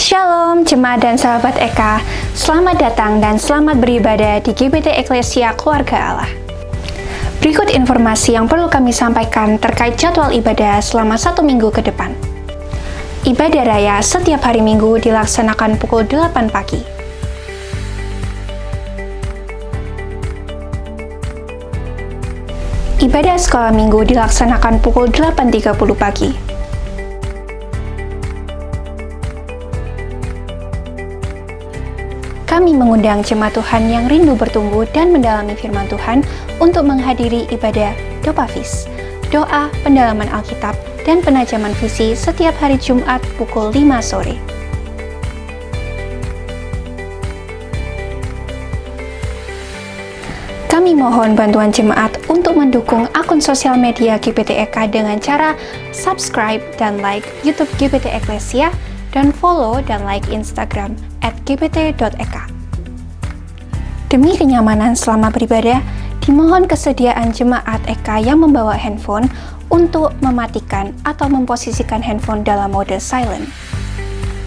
Shalom jemaat dan sahabat Eka, selamat datang dan selamat beribadah di GBT Eklesia Keluarga Allah. Berikut informasi yang perlu kami sampaikan terkait jadwal ibadah selama 1 minggu ke depan. Ibadah raya setiap hari Minggu dilaksanakan pukul 8 pagi. Ibadah sekolah Minggu dilaksanakan pukul 8.30 pagi. Kami mengundang jemaat Tuhan yang rindu bertumbuh dan mendalami firman Tuhan untuk menghadiri ibadah Dopafis, doa pendalaman Alkitab dan penajaman visi setiap hari Jumat pukul 5 sore. Kami mohon bantuan jemaat untuk mendukung akun sosial media GBT Eka dengan cara subscribe dan like YouTube GBT Eklesia dan follow dan like Instagram @gbt.eka. Demi kenyamanan selama beribadah, dimohon kesediaan jemaat Eka yang membawa handphone untuk mematikan atau memposisikan handphone dalam mode silent.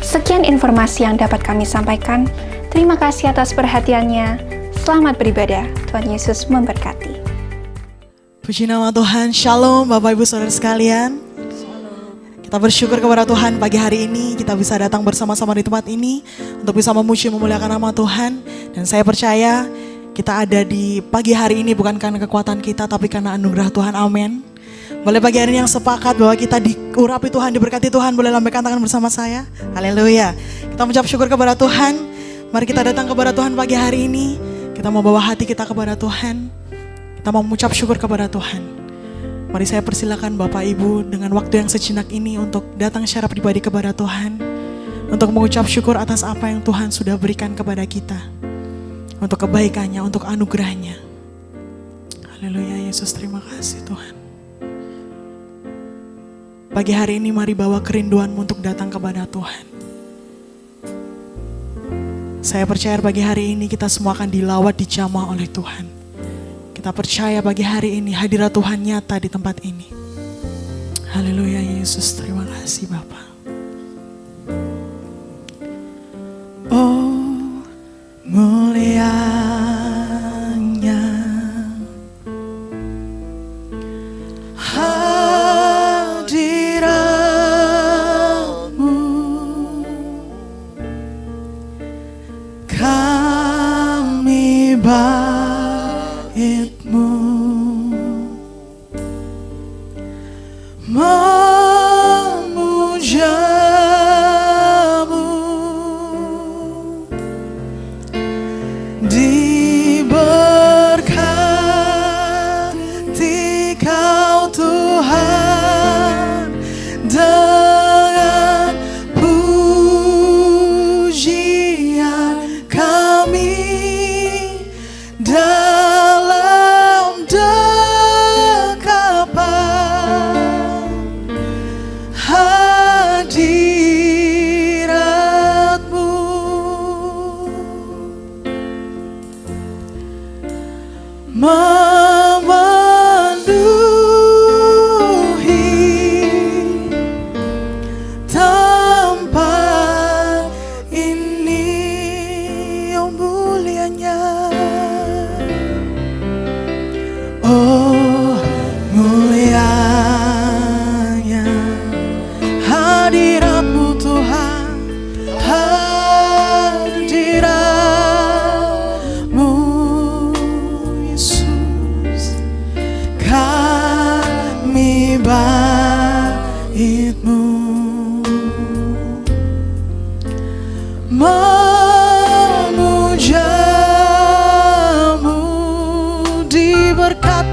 Sekian informasi yang dapat kami sampaikan. Terima kasih atas perhatiannya. Selamat beribadah. Tuhan Yesus memberkati. Puji nama Tuhan. Shalom Bapak Ibu Saudara sekalian. Kita bersyukur kepada Tuhan pagi hari ini kita bisa datang bersama-sama di tempat ini untuk bisa memuji memuliakan nama Tuhan. Dan saya percaya kita ada di pagi hari ini bukan karena kekuatan kita tapi karena anugerah Tuhan. Amin. Boleh pagi hari ini yang sepakat bahwa kita diurapi Tuhan, diberkati Tuhan, boleh lambaikan tangan bersama saya. Haleluya. Kita mengucap syukur kepada Tuhan. Mari kita datang kepada Tuhan pagi hari ini. Kita mau bawa hati kita kepada Tuhan. Kita mau mengucap syukur kepada Tuhan. Mari saya persilakan Bapak Ibu dengan waktu yang sejenak ini untuk datang secara pribadi kepada Tuhan. Untuk mengucap syukur atas apa yang Tuhan sudah berikan kepada kita. Untuk kebaikannya, untuk anugerahnya. Haleluya Yesus, terima kasih Tuhan. Pagi hari ini mari bawa kerinduanmu untuk datang kepada Tuhan. Saya percaya pagi hari ini kita semua akan dilawat, dijamah oleh Tuhan. Kita percaya pagi hari ini hadirat Tuhan nyata di tempat ini. Haleluya Yesus, terima kasih Bapa. Oh mulianya hadirat-Mu, kami bait-Mu, memuja-Mu, diberkati Kau Tuhan dengan pujian kami dalam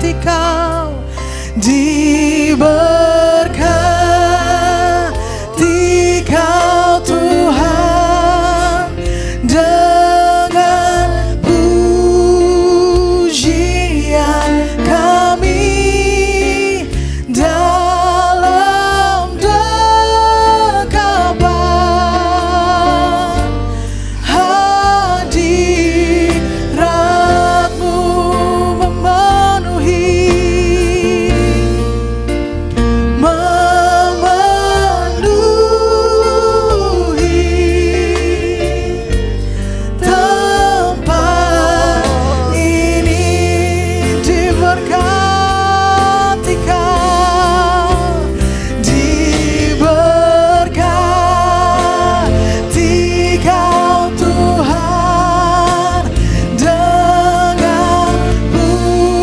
diberkati kau, diberkati kau Tuhan dengan pujian kami dalam dekapan hadirat-Mu memenuhi tempat ini. Diberkati kau, diberkati kau Tuhan dengan pujian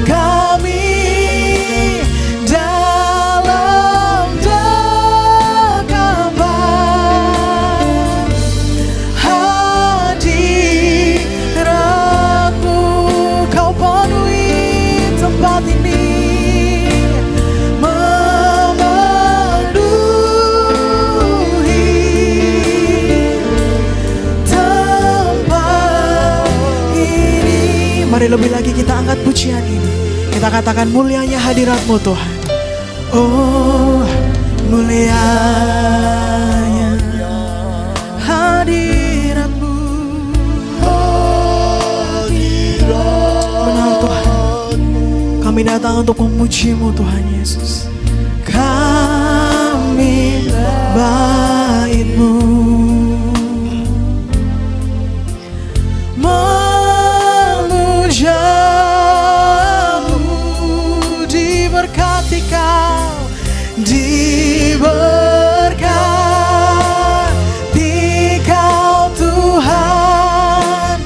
kami dalam dekapan hadirat-Mu. Kau penuhi tempat ini, memenuhi tempat ini. Mari lebih lagi kita angkat pujian ini. Kita katakan mulianya hadirat-Mu Tuhan. Oh, mulianya hadirat-Mu. Benar Tuhan, kami datang untuk memuji-Mu Tuhan Yesus. Kami bait-Mu, memuja-Mu. Diberkati kau, diberkati kau Tuhan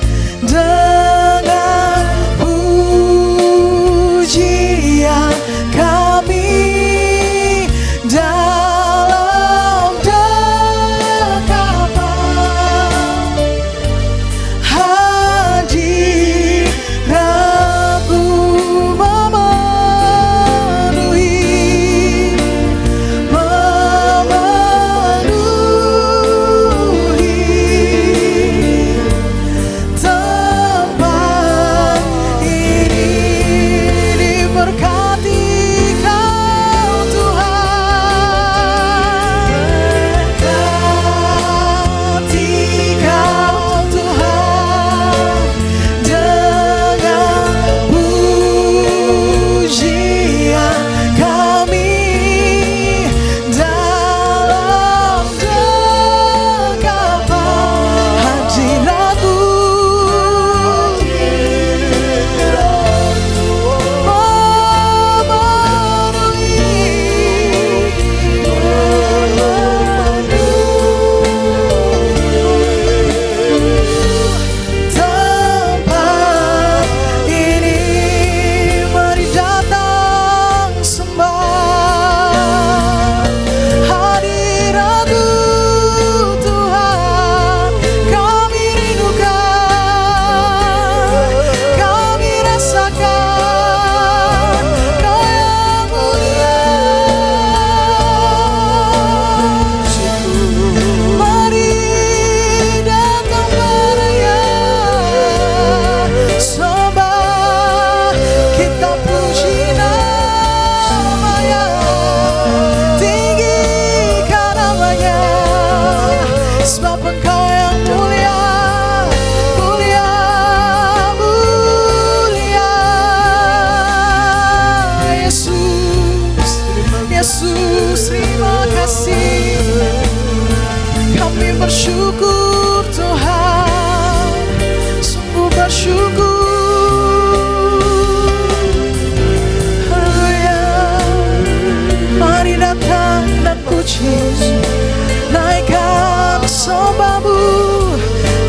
dengan pujian kami dalam dekapan hadirat-Mu memenuhi tempat ini. Diberkati kau Tuhan, diberkati kau Tuhan dengan pujian kami dalam dekapan hadirat-Mu tempat ini. Mari datang sembah hadirat-Mu Tuhan. Kami rindukan, kami rasakan Kau yang mulia. Mari datang beraya sembah, kita puji nama-Nya, tinggikan nama-Nya, sebab Engkau yang mulia, mulia, mulia. Yesus, Yesus, terima kasih. Kami bersyukur Tuhan, sungguh bersyukur. Haleluya. Mari datang dan puji, naikkan sembah-Mu,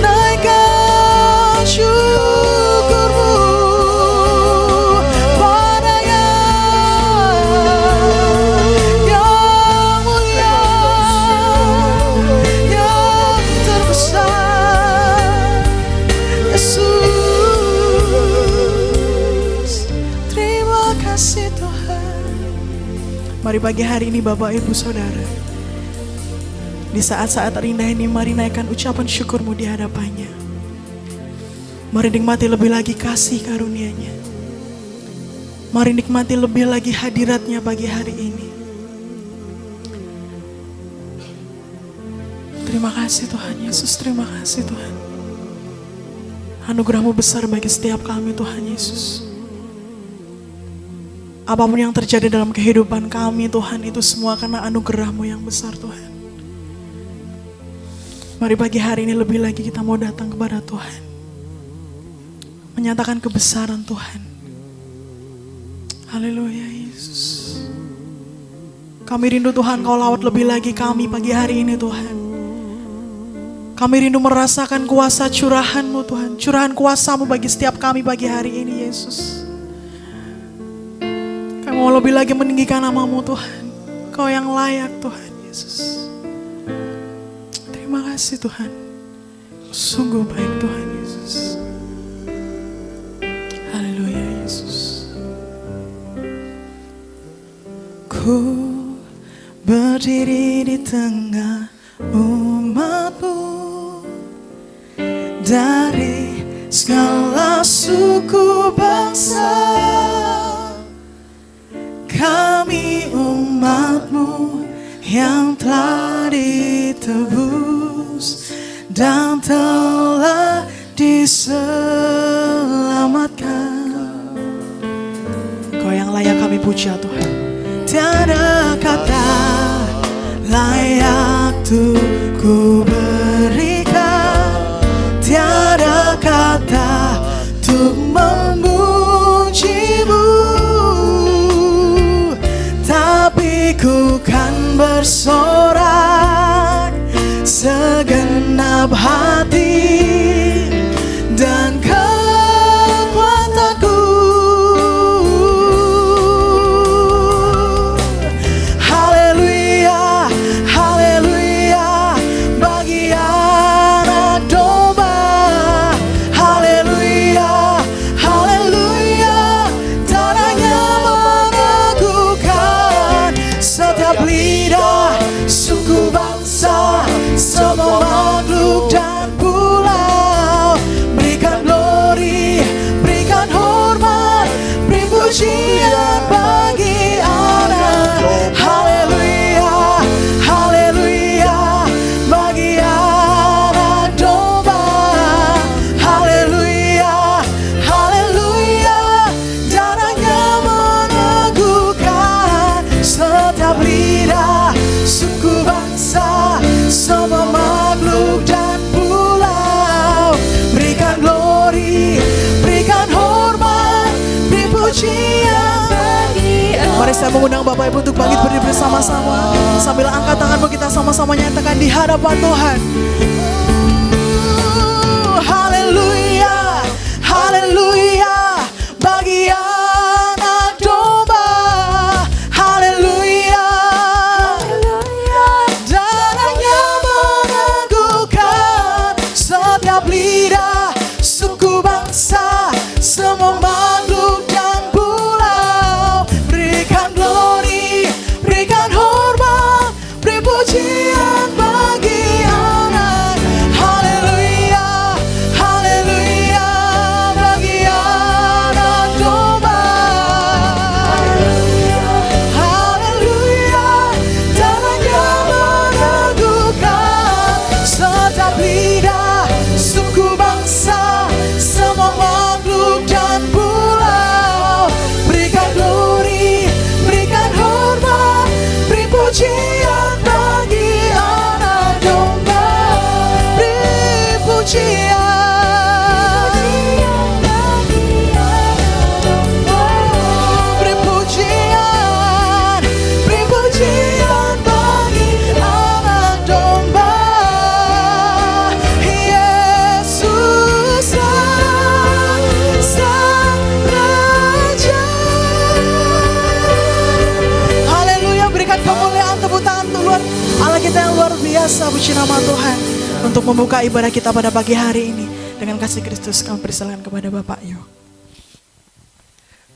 naikkan syukur-Mu padanya yang mulia, yang terbesar. Yesus, Mari pagi hari ini Bapak Ibu Saudara, di saat-saat terindah ini mari naikkan ucapan syukurmu di hadapannya. Mari nikmati lebih lagi kasih karunia-Nya. Mari nikmati lebih lagi hadirat-Nya pagi hari ini. Terima kasih Tuhan Yesus, terima kasih Tuhan. Anugerah-Mu besar bagi setiap kami Tuhan Yesus. Apapun yang terjadi dalam kehidupan kami Tuhan, itu semua karena anugerah-Mu yang besar Tuhan. Mari pagi hari ini lebih lagi kita mau datang kepada Tuhan, menyatakan kebesaran Tuhan. Haleluya Yesus. Kami rindu Tuhan Kau lawat lebih lagi kami pagi hari ini Tuhan. Kami rindu merasakan kuasa curahan-Mu Tuhan. Curahan kuasa-Mu bagi setiap kami pagi hari ini Yesus. Kami mau lebih lagi meninggikan nama-Mu Tuhan. Kau yang layak Tuhan Yesus. Terima kasih Tuhan. Sungguh baik Tuhan Yesus. Haleluya Yesus. Ku berdiri di tengah umat-Mu, dari segala suku bangsa. Kami umat-Mu yang telah ditebus dan telah diselamatkan. Kau yang layak kami puja Tuhan. Tiada kata layak tuh ku berikan, tiada kata tuh memuji-Mu, tapi ku kan bersorak segenap hati dan kekuatanku. Haleluya, haleluya bagi anak domba. Haleluya, haleluya, tanahnya mengagukan. Setiap lidah, suku bangsa, semua makhluk dan pulau, berikan glory, berikan hormat, beri pujian bagi anak. Haleluya, haleluya bagi anak domba. Haleluya, haleluya, darahnya mengagukan. Setiap lidah, suku bangsa, semua makhluk dan pulau, berikan glory, berikan hormat, beri pujian bagi Allah. Mari saya mengundang Bapak Ibu untuk bangkit berdiri bersama-sama. Sambil angkat tanganmu kita sama-sama nyatakan di hadapan Tuhan. Haleluya, haleluya bagi anak domba. Haleluya, darahnya mengagukan. Setiap lidah, suku bangsa, semua makhluk dan pulau, berikan glory, berikan hormat, beri pujian bagi anak. Haleluya, haleluya bagi anak domba. Haleluya, darahnya mengagukan. Setiap lidah, suku bangsa, semua makhluk dan pulau, berikan glory, berikan hormat, beri pujian bagi anak domba. Beri pujian, beri pujian, beri pujian bagi anak domba. Yesus Sang Raja. Haleluya, berikan kemuliaan, tepuk tangan Tuhan Allah kita yang luar biasa. Puji nama Tuhan. Untuk membuka ibadah kita pada pagi hari ini dengan kasih Kristus, kami persilakan kepada Bapak. Yuk.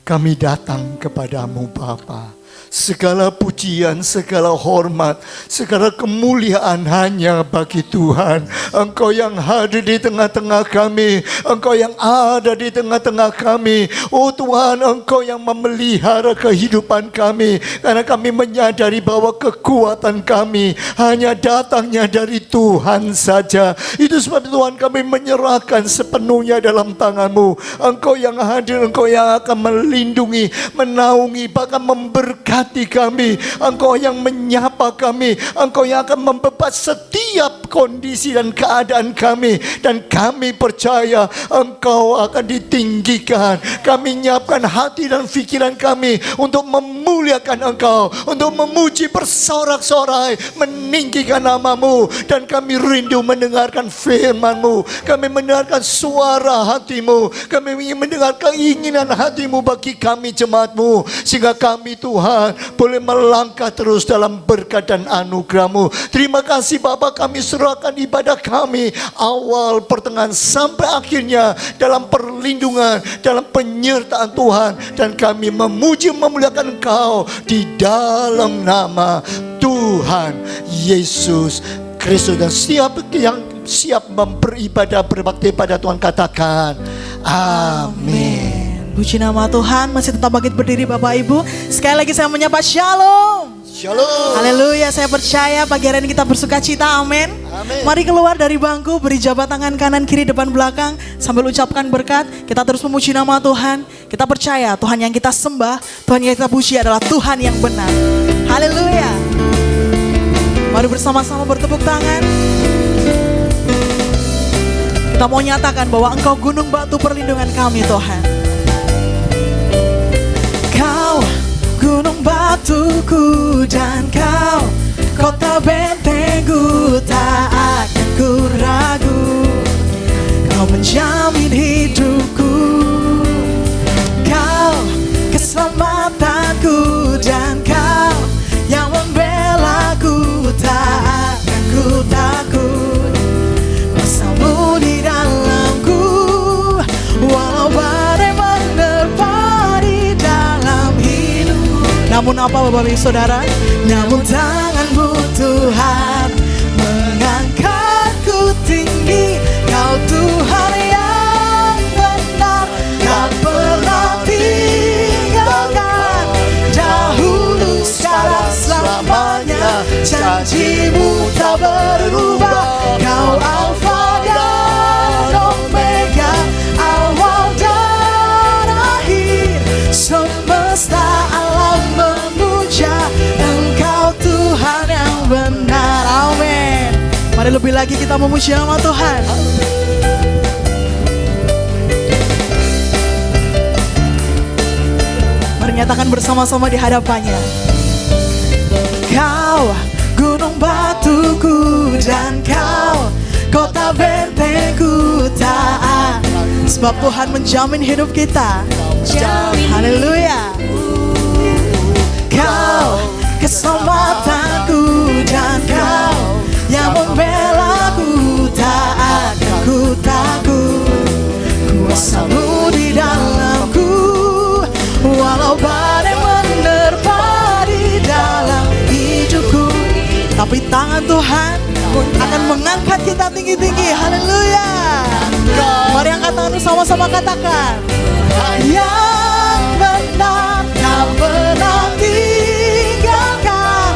Kami datang kepadamu Bapa, Segala pujian, segala hormat, segala kemuliaan hanya bagi Tuhan. Engkau yang hadir di tengah-tengah kami, Engkau yang ada di tengah-tengah kami. Oh Tuhan, Engkau yang memelihara kehidupan kami, karena kami menyadari bahwa kekuatan kami hanya datangnya dari Tuhan saja. Itu sebab Tuhan, kami menyerahkan sepenuhnya dalam tangan-Mu. Engkau yang hadir, Engkau yang akan melindungi, menaungi, bahkan memberkati kami. Engkau yang menyapa kami, Engkau yang akan membebat setiap kondisi dan keadaan kami. Dan kami percaya Engkau akan ditinggikan. Kami nyiapkan hati dan pikiran kami untuk memuliakan Engkau, untuk memuji bersorak-sorai, meninggikan nama-Mu. Dan kami rindu mendengarkan firman-Mu, kami mendengarkan suara hati-Mu, kami ingin mendengar keinginan hati-Mu bagi kami jemaat-Mu, sehingga kami Tuhan boleh melangkah terus dalam berkat dan anugerah-Mu. Terima kasih Bapa, kami serahkan ibadah kami awal, pertengahan sampai akhirnya dalam perlindungan, dalam penyertaan Tuhan. Dan kami memuji memuliakan Engkau di dalam nama Tuhan Yesus Kristus. Dan siapa yang siap beribadah berbakti pada Tuhan katakan amin. Puji nama Tuhan. Masih tetap bangkit berdiri Bapak Ibu. Sekali lagi saya menyapa shalom. Shalom. Haleluya, saya percaya pagi hari ini kita bersuka cita, amin. Mari keluar dari bangku, beri jabat tangan kanan kiri depan belakang sambil ucapkan berkat. Kita terus memuji nama Tuhan. Kita percaya Tuhan yang kita sembah, Tuhan yang kita puji adalah Tuhan yang benar. Haleluya. Mari bersama-sama bertepuk tangan. Kita mau nyatakan bahwa Engkau gunung batu perlindungan kami Tuhan. Kau gunung batuku dan Kau kota bentengku, tak akan ku ragu. Kau menjamin hidupku, Kau keselamatanku, dan Kau yang membelaku, tak akan ku takut. Bersamamu di dalamku, walau badai menerpa di dalam hidup. Namun apa Bapak Ibu Saudara? Namun tangan-Mu Tuhan mengangkatku tinggi. Kau Tuhan yang benar, tak pernah tinggalkan. Dahulu sekarang selamanya, janji-Mu tak berubah. Kau Alfa dan Omega, awal dan akhir. Semesta alam memuja Engkau Tuhan yang benar. Amin. Mari lebih lagi kita memuji nama Tuhan. Mari nyatakan bersama-sama di hadapannya. Kau gunung batuku dan Kau kota bentengku, tak. Sebab Tuhan menjamin hidup kita. Haleluya. Kau keselamatanku, dan Kau yang membelaku, tak akan ku takut. Kuasa-Mu di dalamku, walau badai menerpa di dalam hidupku. Tapi tangan Tuhan akan mengangkat kita tinggi-tinggi. Haleluya. Mari angkat tangan sama-sama katakan. Yang benar tak pernah tinggalkan.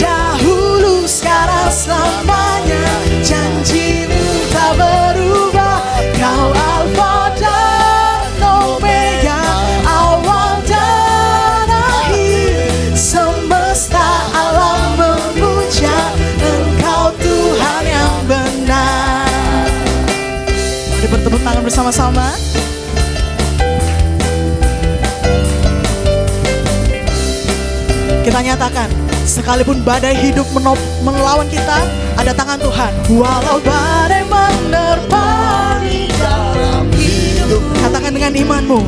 Dahulu sekarang selamanya, janji-Mu tak berubah. Kau Alfa dan Omega, awal dan akhir. Semesta alam memuja Engkau Tuhan yang benar. Mari bertepuk tangan bersama-sama. Kita nyatakan, sekalipun badai hidup melawan kita, ada tangan Tuhan. Walau badai menerpa di dalam hidup. Katakan dengan imanmu.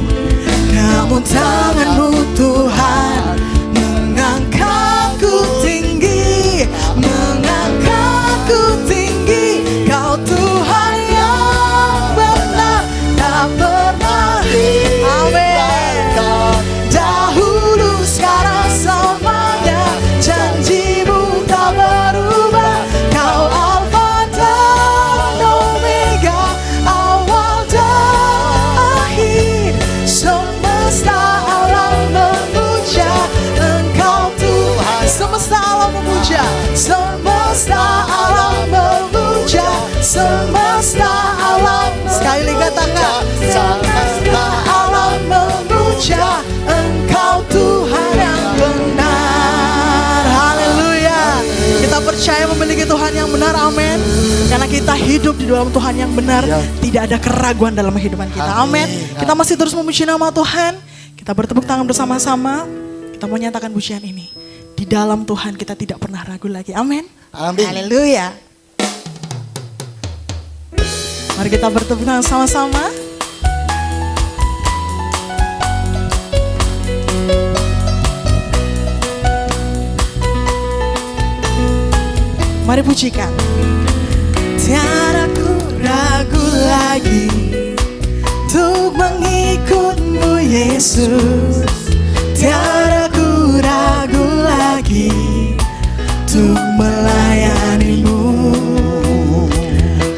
Namun tangan-Mu Tuhan mengangkatku tinggi, mengangkatku tinggi. Kau Tuhan yang benar, tak pernah tinggalkan. Dahulu sekarang selamanya, semesta alam. Sekali lagi katakan, semesta alam memuja Engkau Tuhan yang benar. Haleluya. Kita percaya memiliki Tuhan yang benar, amin. Karena kita hidup di dalam Tuhan yang benar, tidak ada keraguan dalam kehidupan kita, amin. Kita masih terus memuji nama Tuhan. Kita bertepuk tangan bersama-sama. Kita mau nyatakan pujian ini. Di dalam Tuhan kita tidak pernah ragu lagi, amin. Amin. Haleluya. Mari kita bertepuk tangan sama-sama. Mari pujikan. Tiada ku ragu lagi untuk mengikut-Mu Yesus. Tiada ku ragu lagi untuk melayani-Mu.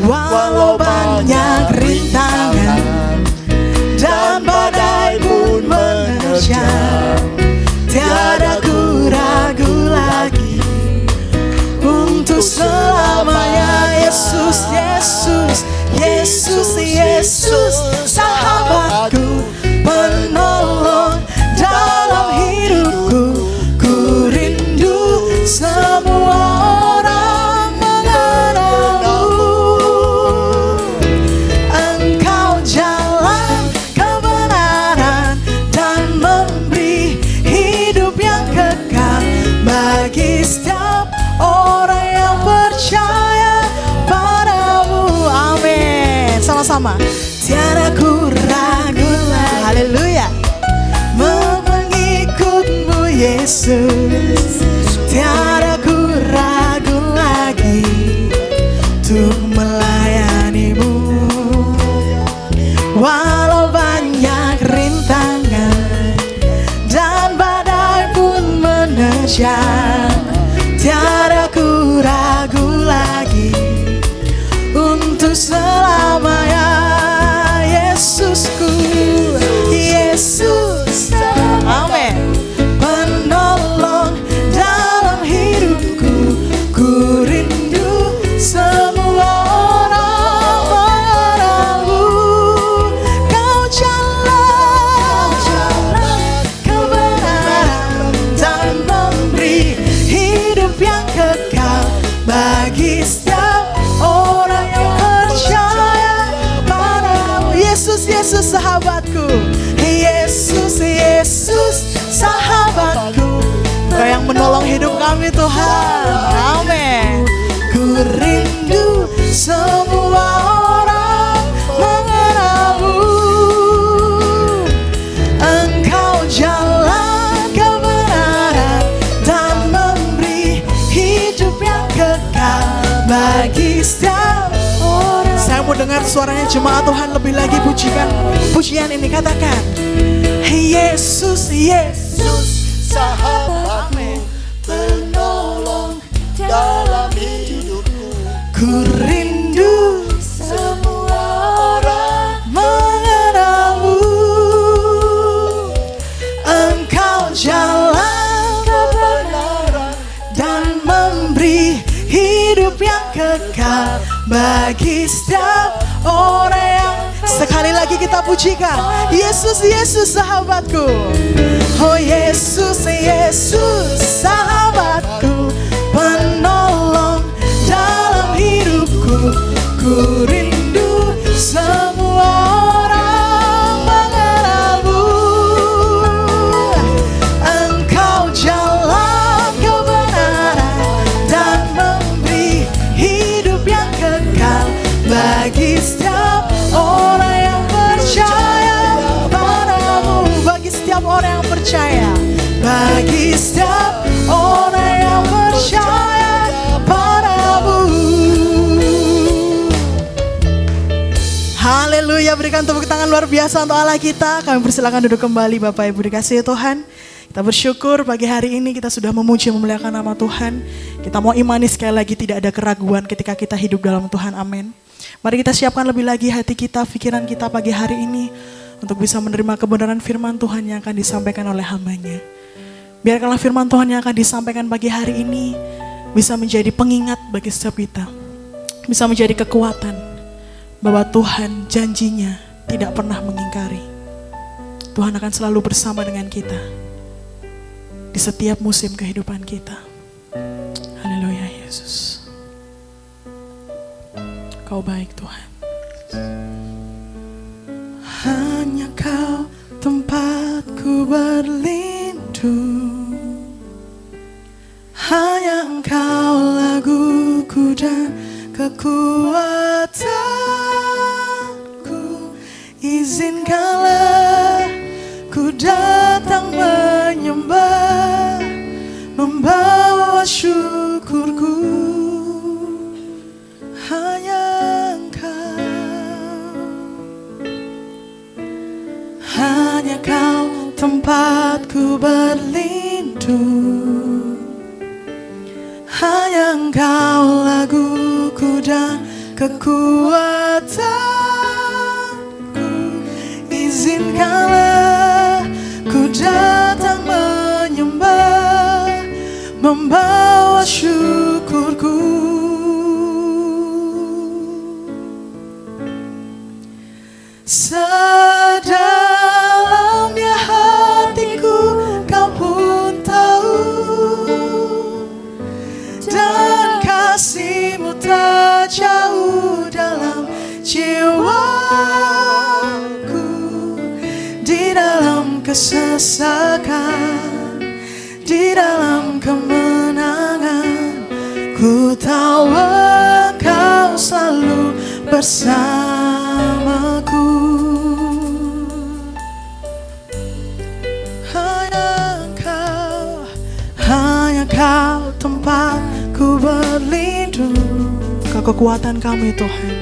Walau banyak rintangan dan badai pun menerjang, tiada ku ragu lagi untuk selamanya. Yesus, Yesus, Yesus, Yesus, sahabatku, penolong dalam hidupku. Ku rindu semua orang mengenalmu. Engkau jalan kebenaran dan memberi hidup yang kekal bagi setiap orang yang percaya padamu, amin. Sama-sama. Tiada ku ragu lagi, haleluya, mengikut-Mu Yesus. Tiada ku ragu lagi untuk melayani-Mu. Walau banyak rintangan dan badai pun menerjang, tiada ku ragu lagi untuk selamanya. Yesusku, Yesus, amin, penolong dalam hidupku. Ku rindu semua orang mengenalmu. Kau jalan kebenaran dan memberi hidup yang kekal bagi setiap orang yang percaya padamu. Yesus, Yesus, sahabatku. Yesus, Yesus, sahabatku. Kau yang menolong hidup kami, Tuhan, amin. Ku rindu semua orang mengenalmu. Engkau jalan kebenaran dan memberi hidup yang kekal bagi setiap orang. Saya mau dengar suaranya jemaat Tuhan lebih lagi, pujikan pujian ini, katakan, Yesus, Yesus, Sahabatku, penolong dalam hidupku. ku rindu Semua orang mengenalmu. Engkau jalan kebenaran dan memberi hidup yang kekal bagi setiap orang yang. Sekali lagi kita pujikan, Yesus, Yesus, sahabatku. Oh Yesus, Yesus, sahabatku, penolong dalam hidupku. Ku rindu semua orang mengenalmu. Engkau jalan kebenaran dan memberi hidup yang kekal bagi setiap orang yang percaya padamu. Bagi setiap orang yang percaya, bagi setiap orang yang percaya padamu. Haleluya, berikan tepuk tangan luar biasa untuk Allah kita. Kami persilakan duduk kembali Bapak Ibu dikasihi Tuhan. Kita bersyukur pagi hari ini kita sudah memuji memuliakan nama Tuhan. Kita mau imani sekali lagi tidak ada keraguan ketika kita hidup dalam Tuhan, amin. Mari kita siapkan lebih lagi hati kita, pikiran kita pagi hari ini untuk bisa menerima kebenaran firman Tuhan yang akan disampaikan oleh hamba-Nya. Biarkanlah firman Tuhan yang akan disampaikan pagi hari ini bisa menjadi pengingat bagi setiap kita. bisa menjadi kekuatan bahwa Tuhan janjinya tidak pernah mengingkari. Tuhan akan selalu bersama dengan kita di setiap musim kehidupan kita. Haleluya Yesus. Kau baik Tuhan. Hanya Kau tempatku berlindung, hanya Engkau laguku dan kekuatanku. Izinkanlah ku datang menyembah, membawa syukurku. Hanya Engkau, hanya Kau tempatku berlindung, hanya Engkau laguku dan kekuatanku. Izinkanlah ku datang menyembah, membawa syukurku. Sedalamnya hatiku Kau pun tahu, dan kasih-Mu tak jauh dalam jiwaku. Di dalam kesesakan, di dalam kemenangan, ku tahu Engkau selalu bersamaku. Hanya Kau tempatku berlindung. Kau kekuatan kami Tuhan,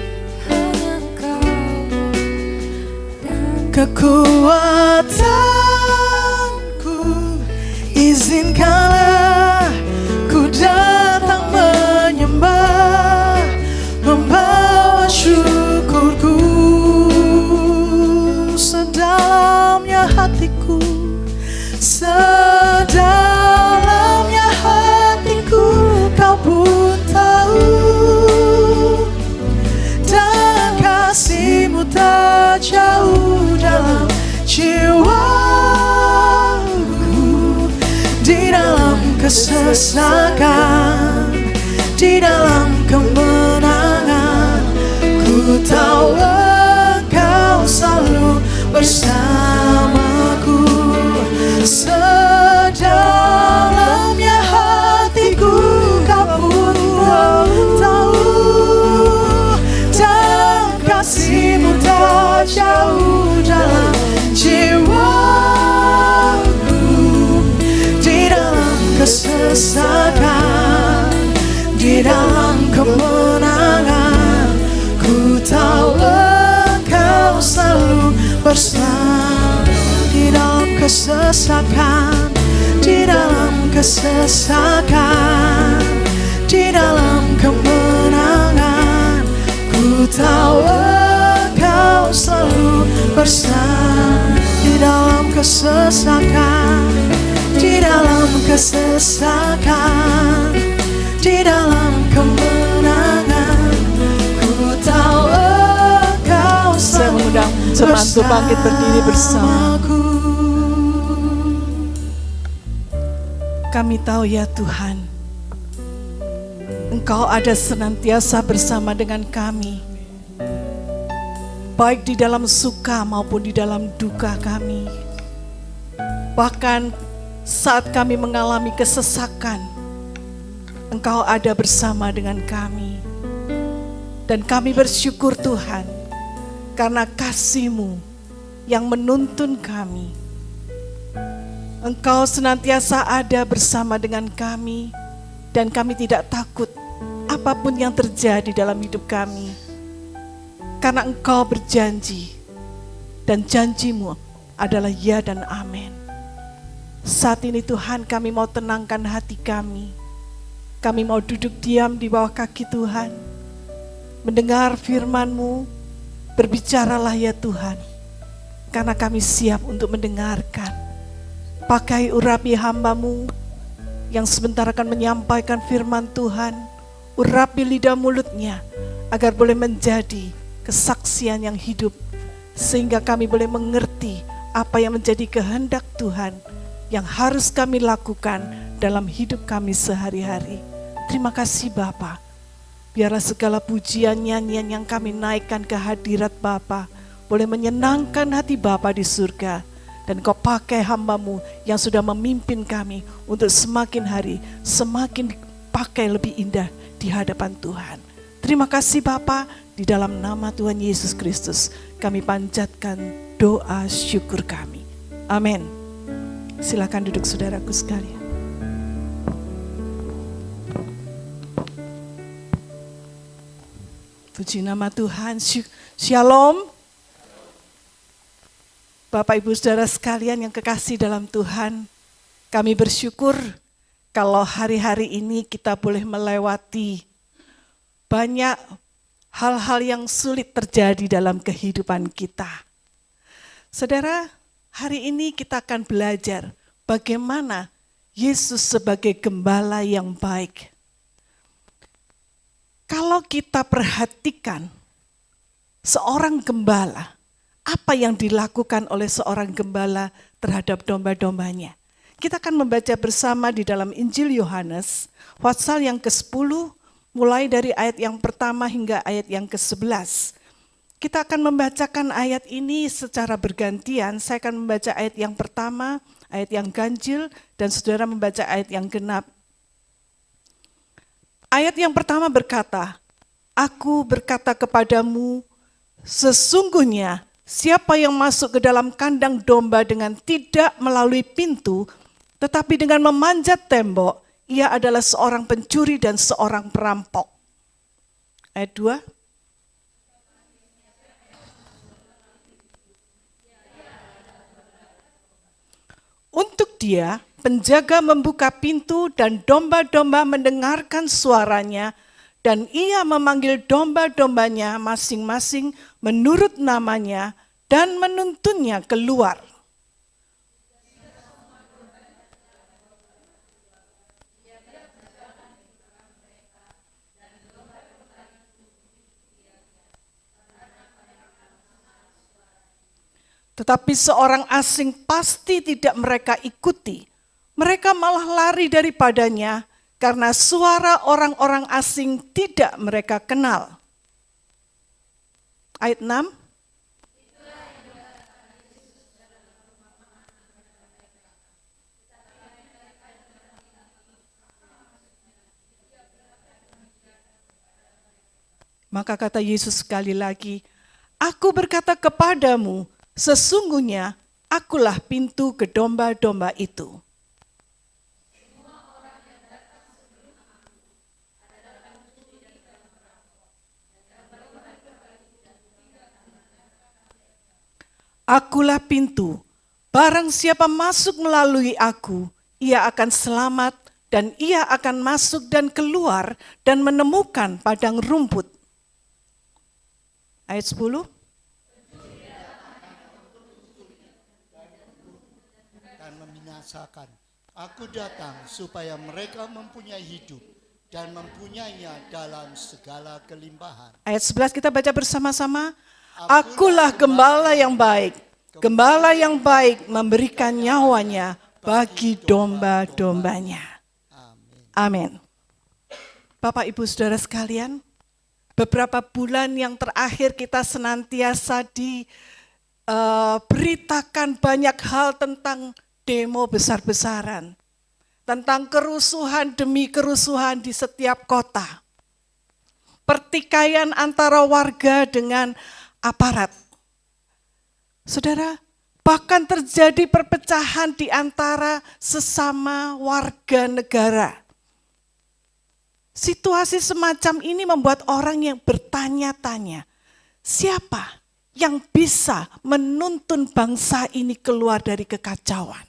kekuatanku. Izinkanlah ku datang menyembah, membawa syukurku. Sedalamnya hatiku, sedalamnya hatiku Kau pun tahu, dan kasih-Mu tak jauh dalam jiwaku. Di dalam kesesakan, di dalam kemenangan, ku tahu Engkau selalu bersamaku. Sedalamnya hatiku Kau pun tahu, dan kasih-Mu tak jauh dalam jiwaku. Di dalam kesesakan, di dalam kemenangan, ku tahu Engkau selalu bersama. Di dalam kesesakan, di dalam kesesakan, di dalam kemenangan, ku tahu Engkau selalu bersama. Di dalam kesesakan, di dalam kesesakan, di dalam kemenangan, ku tahu Engkau selalu Semantu bangkit berdiri bersama. Kami tahu ya Tuhan, Engkau ada senantiasa bersama dengan kami, baik di dalam suka maupun di dalam duka kami. Bahkan saat kami mengalami kesesakan, Engkau ada bersama dengan kami. Dan kami bersyukur Tuhan, karena kasih-Mu yang menuntun kami. Engkau senantiasa ada bersama dengan kami, dan kami tidak takut apapun yang terjadi dalam hidup kami. Karena Engkau berjanji, dan janji-Mu adalah ya dan amin. Saat ini Tuhan, kami mau tenangkan hati kami. Kami mau duduk diam di bawah kaki Tuhan, mendengar firman-Mu. Berbicaralah ya Tuhan, karena kami siap untuk mendengarkan. Pakai urapi hamba-Mu yang sebentar akan menyampaikan firman Tuhan. Urapi lidah mulutnya, agar boleh menjadi kesaksian yang hidup, sehingga kami boleh mengerti apa yang menjadi kehendak Tuhan yang harus kami lakukan dalam hidup kami sehari-hari. Terima kasih Bapa. Biarlah segala pujian nyanyian yang kami naikkan ke hadirat Bapa boleh menyenangkan hati Bapa di surga. Dan Kau pakai hamba-Mu yang sudah memimpin kami untuk semakin hari semakin pakai lebih indah di hadapan Tuhan. Terima kasih Bapa, di dalam nama Tuhan Yesus Kristus kami panjatkan doa syukur kami. Amin. Silakan duduk saudaraku sekalian. Puji nama Tuhan. Shalom. Bapak Ibu Saudara sekalian yang kekasih dalam Tuhan, kami bersyukur kalau hari-hari ini kita boleh melewati banyak hal-hal yang sulit terjadi dalam kehidupan kita. Saudara, hari ini kita akan belajar bagaimana Yesus sebagai gembala yang baik. Kalau kita perhatikan seorang gembala, apa yang dilakukan oleh seorang gembala terhadap domba-dombanya? Kita akan membaca bersama di dalam Injil Yohanes, pasal yang ke-10, mulai dari ayat yang pertama hingga ayat yang ke-11. Kita akan membacakan ayat ini secara bergantian. Saya akan membaca ayat yang pertama, ayat yang ganjil, dan saudara membaca ayat yang genap. Ayat yang pertama berkata, "Aku berkata kepadamu, sesungguhnya siapa yang masuk ke dalam kandang domba dengan tidak melalui pintu, tetapi dengan memanjat tembok, ia adalah seorang pencuri dan seorang perampok." Ayat 2. Untuk dia, penjaga membuka pintu dan domba-domba mendengarkan suaranya, dan ia memanggil domba-dombanya masing-masing menurut namanya dan menuntunnya keluar. Tetapi seorang asing pasti tidak mereka ikuti. Mereka malah lari daripadanya, karena suara orang-orang asing tidak mereka kenal. Ayat 6. Maka kata Yesus sekali lagi, "Aku berkata kepadamu, sesungguhnya akulah pintu ke domba-domba itu." Akulah pintu, barang siapa masuk melalui aku, ia akan selamat dan ia akan masuk dan keluar dan menemukan padang rumput. Ayat 10. Dan membinasakan. Aku datang supaya mereka mempunyai hidup dan mempunyainya dalam segala kelimpahan. Ayat 11 kita baca bersama-sama. Akulah gembala yang baik. Gembala yang baik memberikan nyawanya bagi domba-dombanya. Amin. Bapak Ibu Saudara sekalian, beberapa bulan yang terakhir kita senantiasa diberitakan banyak hal tentang demo besar-besaran. Tentang kerusuhan demi kerusuhan di setiap kota. Pertikaian antara warga dengan aparat. Saudara, bahkan terjadi perpecahan di antara sesama warga negara. Situasi semacam ini membuat orang yang bertanya-tanya, siapa yang bisa menuntun bangsa ini keluar dari kekacauan?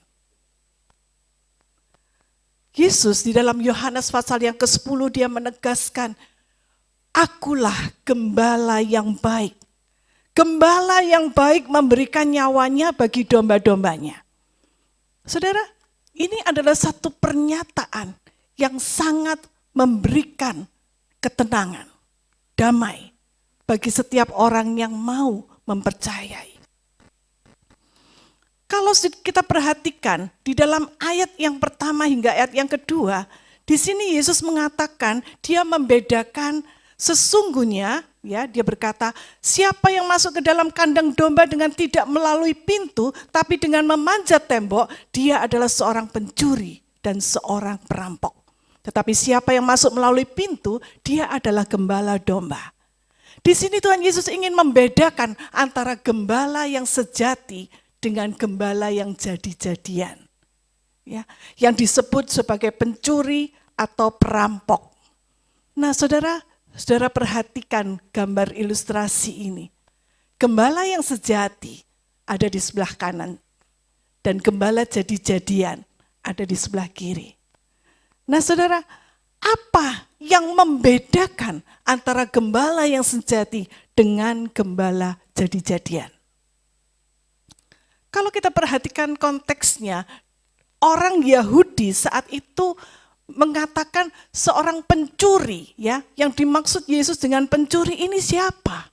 Yesus di dalam Yohanes pasal yang ke-10 dia menegaskan, akulah gembala yang baik. Gembala yang baik memberikan nyawanya bagi domba-dombanya. Saudara, ini adalah satu pernyataan yang sangat memberikan ketenangan. damai bagi setiap orang yang mau mempercayai. Kalau kita perhatikan di dalam ayat yang pertama hingga ayat yang kedua, di sini Yesus mengatakan dia membedakan sesungguhnya, ya, dia berkata, siapa yang masuk ke dalam kandang domba dengan tidak melalui pintu, tapi dengan memanjat tembok, dia adalah seorang pencuri dan seorang perampok. Tetapi siapa yang masuk melalui pintu, dia adalah gembala domba. Di sini Tuhan Yesus ingin membedakan antara gembala yang sejati dengan gembala yang jadi-jadian. Ya, yang disebut sebagai pencuri atau perampok. Nah, saudara perhatikan gambar ilustrasi ini. Gembala yang sejati ada di sebelah kanan dan gembala jadi-jadian ada di sebelah kiri. Nah, saudara, apa yang membedakan antara gembala yang sejati dengan gembala jadi-jadian? Kalau kita perhatikan konteksnya, orang Yahudi saat itu mengatakan seorang pencuri, ya, yang dimaksud Yesus dengan pencuri ini siapa?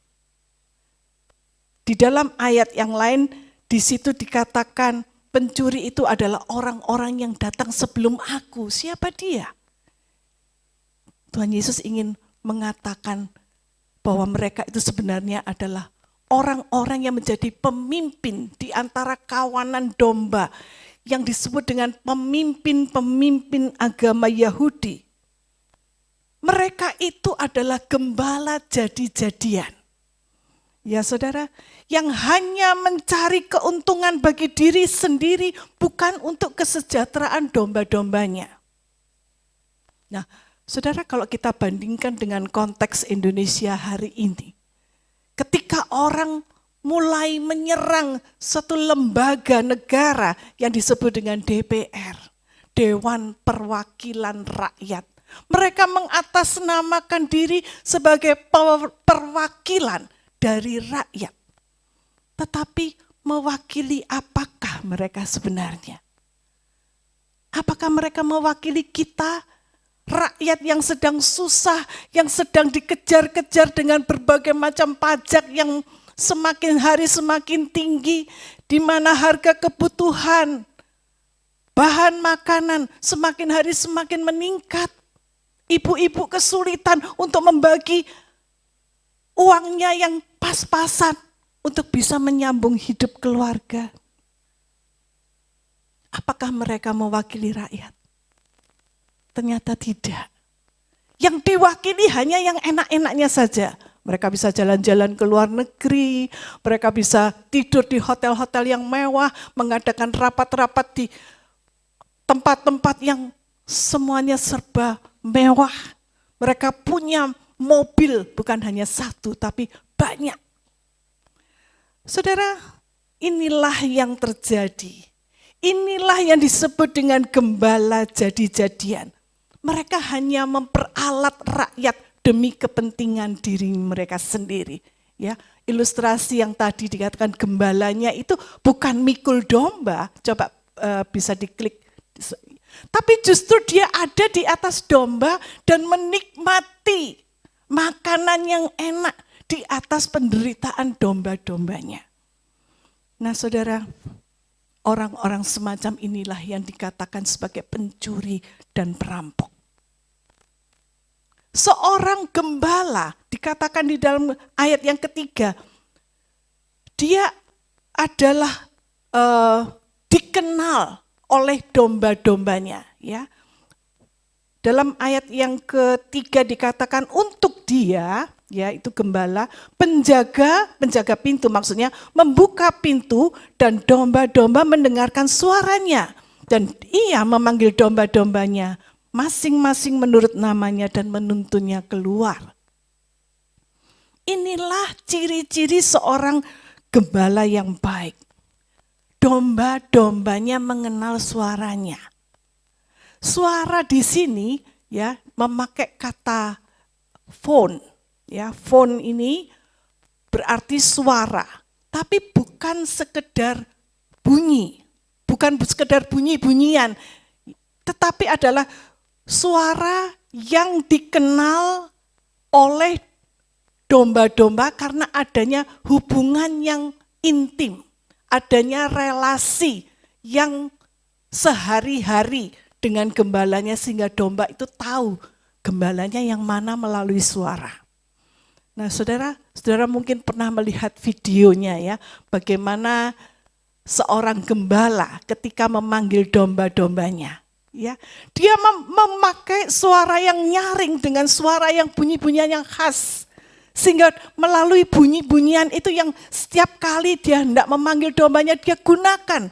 Di dalam ayat yang lain di situ dikatakan pencuri itu adalah orang-orang yang datang sebelum aku. Siapa dia? Tuhan Yesus ingin mengatakan bahwa mereka itu sebenarnya adalah orang-orang yang menjadi pemimpin di antara kawanan domba yang disebut dengan pemimpin-pemimpin agama Yahudi. Mereka itu adalah gembala jadi-jadian. Ya saudara, yang hanya mencari keuntungan bagi diri sendiri, bukan untuk kesejahteraan domba-dombanya. Nah, saudara, kalau kita bandingkan dengan konteks Indonesia hari ini, ketika orang mulai menyerang satu lembaga negara yang disebut dengan DPR, Dewan Perwakilan Rakyat. Mereka mengatasnamakan diri sebagai perwakilan dari rakyat. Tetapi mewakili apakah mereka sebenarnya? Apakah mereka mewakili kita, rakyat yang sedang susah, yang sedang dikejar-kejar dengan berbagai macam pajak yang semakin hari semakin tinggi, di mana harga kebutuhan bahan makanan semakin hari semakin meningkat. Ibu-ibu kesulitan untuk membagi uangnya yang pas-pasan untuk bisa menyambung hidup keluarga. Apakah mereka mewakili rakyat? Ternyata tidak. Yang diwakili hanya yang enak-enaknya saja. Mereka bisa jalan-jalan ke luar negeri, mereka bisa tidur di hotel-hotel yang mewah, mengadakan rapat-rapat di tempat-tempat yang semuanya serba mewah. Mereka punya mobil, bukan hanya satu, tapi banyak. Saudara, inilah yang terjadi. Inilah yang disebut dengan gembala jadi-jadian. Mereka hanya memperalat rakyat demi kepentingan diri mereka sendiri. Ya, ilustrasi yang tadi dikatakan gembalanya itu bukan mikul domba, coba bisa diklik. Tapi justru dia ada di atas domba dan menikmati makanan yang enak di atas penderitaan domba-dombanya. Nah saudara, orang-orang semacam inilah yang dikatakan sebagai pencuri dan perampok. Seorang gembala dikatakan di dalam ayat yang ketiga, dia adalah dikenal oleh domba-dombanya. Ya. Dalam ayat yang ketiga dikatakan untuk dia, ya itu gembala, penjaga pintu, maksudnya membuka pintu dan domba-domba mendengarkan suaranya. Dan ia memanggil domba-dombanya masing-masing menurut namanya dan menuntunnya keluar. Inilah ciri-ciri seorang gembala yang baik. Domba-dombanya mengenal suaranya. Suara di sini ya memakai kata phone. Ya, phone ini berarti suara, tapi bukan sekedar bunyi, bukan sekedar bunyi-bunyian, tetapi adalah suara yang dikenal oleh domba-domba karena adanya hubungan yang intim, adanya relasi yang sehari-hari dengan gembalanya sehingga domba itu tahu gembalanya yang mana melalui suara. Nah, saudara mungkin pernah melihat videonya ya, bagaimana seorang gembala ketika memanggil domba-dombanya. Ya, dia memakai suara yang nyaring dengan suara yang bunyi-bunyian yang khas. Sehingga melalui bunyi-bunyian itu yang setiap kali dia hendak memanggil dombanya, dia gunakan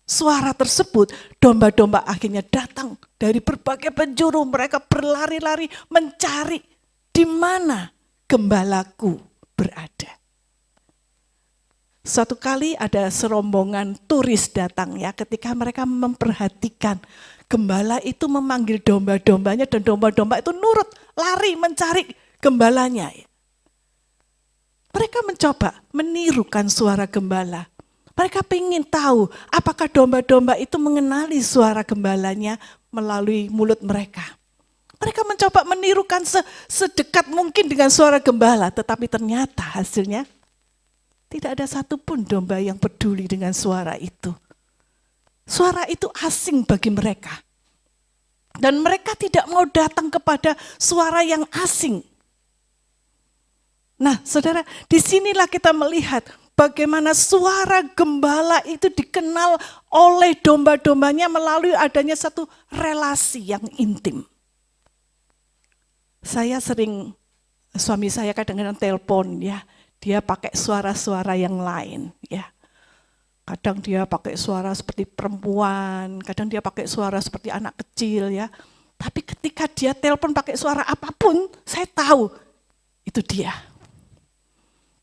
suara tersebut. Domba-domba akhirnya datang dari berbagai penjuru, mereka berlari-lari mencari di mana gembalaku berada. Suatu kali ada serombongan turis datang ya, ketika mereka memperhatikan gembala itu memanggil domba-dombanya dan domba-domba itu nurut lari mencari gembalanya. Mereka mencoba menirukan suara gembala. Mereka ingin tahu apakah domba-domba itu mengenali suara gembalanya melalui mulut mereka. Mereka mencoba menirukan sedekat mungkin dengan suara gembala, tetapi ternyata hasilnya tidak ada satupun domba yang peduli dengan suara itu. Suara itu asing bagi mereka. Dan mereka tidak mau datang kepada suara yang asing. Nah, saudara, disinilah kita melihat bagaimana suara gembala itu dikenal oleh domba-dombanya melalui adanya satu relasi yang intim. Suami saya kadang-kadang telepon ya, dia pakai suara-suara yang lain ya. Kadang dia pakai suara seperti perempuan, kadang dia pakai suara seperti anak kecil ya. Tapi ketika dia telepon pakai suara apapun, saya tahu itu dia.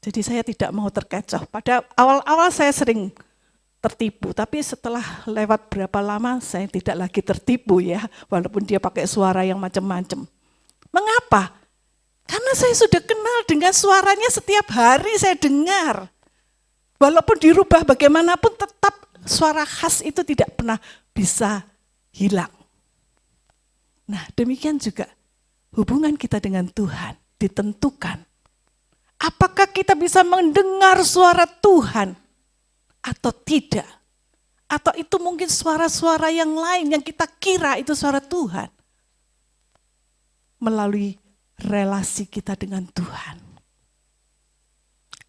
Jadi saya tidak mau terkecoh. Pada awal-awal saya sering tertipu, tapi setelah lewat berapa lama saya tidak lagi tertipu ya, walaupun dia pakai suara yang macam-macam. Mengapa? Karena saya sudah kenal dengan suaranya, setiap hari saya dengar. Walaupun dirubah bagaimanapun tetap suara khas itu tidak pernah bisa hilang. Nah, demikian juga hubungan kita dengan Tuhan ditentukan. Apakah kita bisa mendengar suara Tuhan atau tidak? Atau itu mungkin suara-suara yang lain yang kita kira itu suara Tuhan. Melalui relasi kita dengan Tuhan.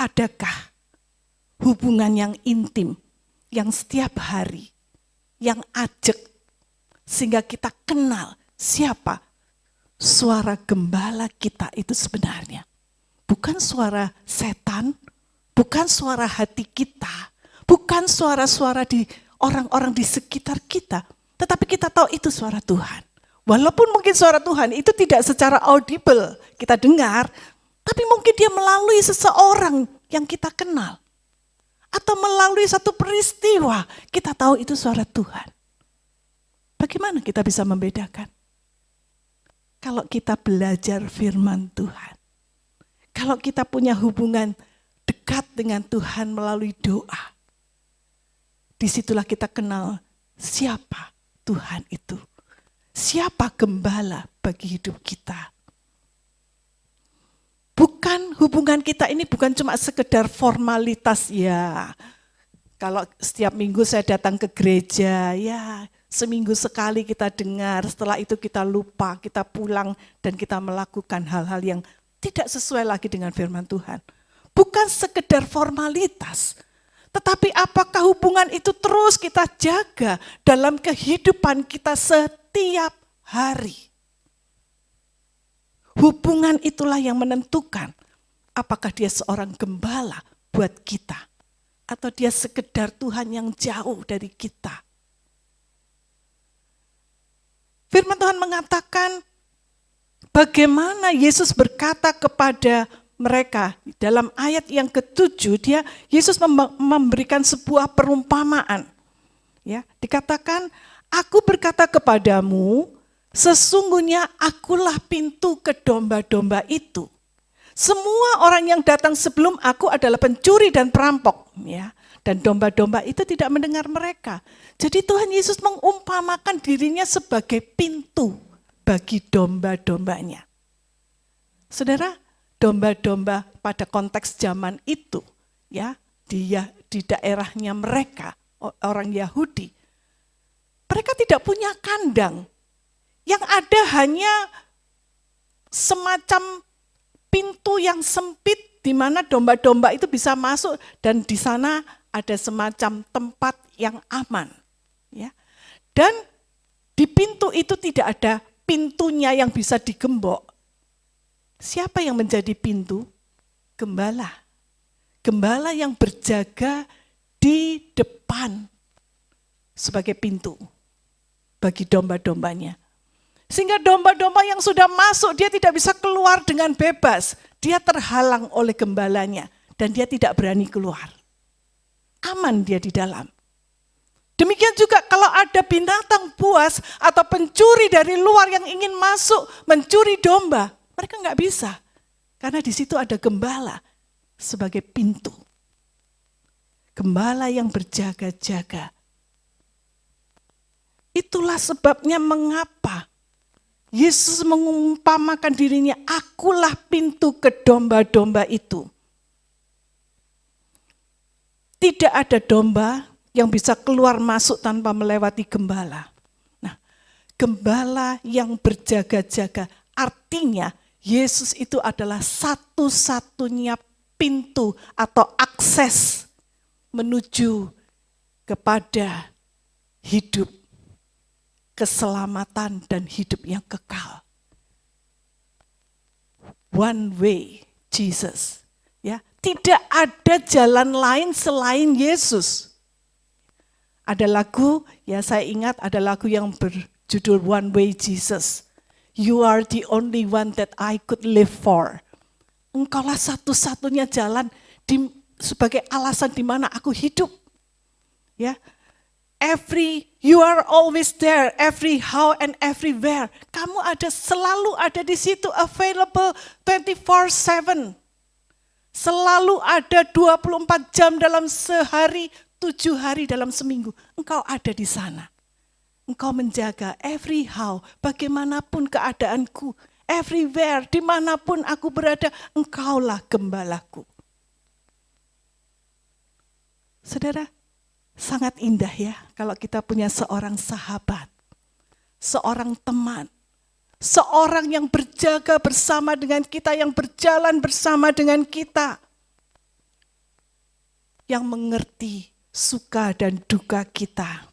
Adakah hubungan yang intim, yang setiap hari, yang ajak, sehingga kita kenal siapa suara gembala kita itu sebenarnya. Bukan suara setan, bukan suara hati kita, bukan suara-suara di orang-orang di sekitar kita, tetapi kita tahu itu suara Tuhan. Walaupun mungkin suara Tuhan itu tidak secara audible kita dengar, tapi mungkin dia melalui seseorang yang kita kenal. Atau melalui satu peristiwa, kita tahu itu suara Tuhan. Bagaimana kita bisa membedakan? Kalau kita belajar firman Tuhan. Kalau kita punya hubungan dekat dengan Tuhan melalui doa. Disitulah kita kenal siapa Tuhan itu. Siapa gembala bagi hidup kita. Bukan hubungan kita ini bukan cuma sekedar formalitas ya. Kalau setiap minggu saya datang ke gereja ya, seminggu sekali kita dengar, setelah itu kita lupa, kita pulang dan kita melakukan hal-hal yang tidak sesuai lagi dengan firman Tuhan. Bukan sekedar formalitas, tetapi apakah hubungan itu terus kita jaga dalam kehidupan kita setiap hari. Hubungan itulah yang menentukan apakah dia seorang gembala buat kita. Atau dia sekedar Tuhan yang jauh dari kita. Firman Tuhan mengatakan bagaimana Yesus berkata kepada mereka. Dalam ayat yang ke-7 Yesus memberikan sebuah perumpamaan. Ya, dikatakan, aku berkata kepadamu, sesungguhnya akulah pintu ke domba-domba itu. Semua orang yang datang sebelum aku adalah pencuri dan perampok. Ya, dan domba-domba itu tidak mendengar mereka. Jadi Tuhan Yesus mengumpamakan dirinya sebagai pintu bagi domba-dombanya. Saudara, domba-domba pada konteks zaman itu, ya, di daerahnya mereka, orang Yahudi, mereka tidak punya kandang. Yang ada hanya semacam pintu yang sempit di mana domba-domba itu bisa masuk, dan di sana ada semacam tempat yang aman, ya. Dan di pintu itu tidak ada pintunya yang bisa digembok. Siapa yang menjadi pintu? Gembala. Gembala yang berjaga di depan sebagai pintu bagi domba-dombanya. Sehingga domba-domba yang sudah masuk, dia tidak bisa keluar dengan bebas. Dia terhalang oleh gembalanya dan dia tidak berani keluar. Aman dia di dalam. Demikian juga kalau ada binatang buas atau pencuri dari luar yang ingin masuk mencuri domba, mereka nggak bisa. Karena di situ ada gembala sebagai pintu. Gembala yang berjaga-jaga. Itulah sebabnya mengapa Yesus mengumpamakan dirinya, akulah pintu ke domba-domba itu. Tidak ada domba yang bisa keluar masuk tanpa melewati gembala. Nah, gembala yang berjaga-jaga artinya Yesus itu adalah satu-satunya pintu atau akses menuju kepada hidup, keselamatan dan hidup yang kekal. One way Jesus. Ya, tidak ada jalan lain selain Yesus. Ada lagu, ya saya ingat ada lagu yang berjudul One Way Jesus. You are the only one that I could live for. Engkaulah satu-satunya jalan sebagai alasan di mana aku hidup. Ya, you are always there, every how and everywhere. Kamu selalu ada di situ, available 24/7. Selalu ada 24 jam dalam sehari, 7 hari dalam seminggu. Engkau ada di sana. Engkau menjaga every how, bagaimanapun keadaanku, everywhere, dimanapun aku berada, engkaulah gembalaku. Saudara, sangat indah ya kalau kita punya seorang sahabat, seorang teman, seorang yang berjaga bersama dengan kita, yang berjalan bersama dengan kita, yang mengerti suka dan duka kita.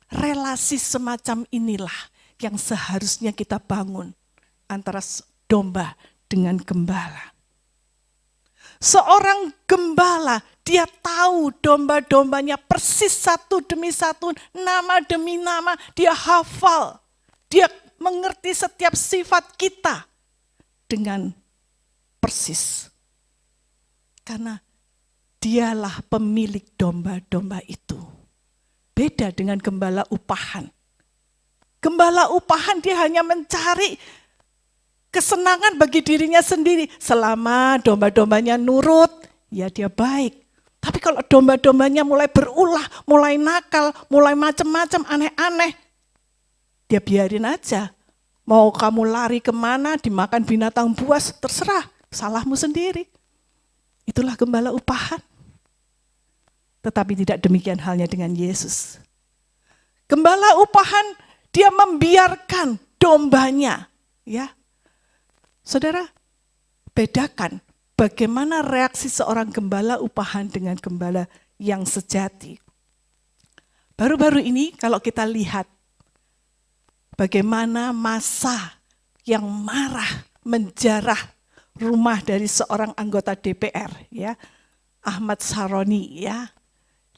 Relasi semacam inilah yang seharusnya kita bangun antara domba dengan gembala. Seorang gembala, dia tahu domba-dombanya persis satu demi satu, nama demi nama, dia hafal. Dia mengerti setiap sifat kita dengan persis. Karena dialah pemilik domba-domba itu. Beda dengan gembala upahan. Gembala upahan dia hanya mencari kesenangan bagi dirinya sendiri. Selama domba-dombanya nurut, ya dia baik. Tapi kalau domba-dombanya mulai berulah, mulai nakal, mulai macam-macam aneh-aneh, dia biarin aja. Mau kamu lari kemana, dimakan binatang buas, terserah, salahmu sendiri. Itulah gembala upahan. Tetapi tidak demikian halnya dengan Yesus. Gembala upahan, dia membiarkan dombanya. Ya, saudara, bedakan bagaimana reaksi seorang gembala upahan dengan gembala yang sejati. Baru-baru ini kalau kita lihat bagaimana massa yang marah menjarah rumah dari seorang anggota DPR, ya, Ahmad Saroni, ya.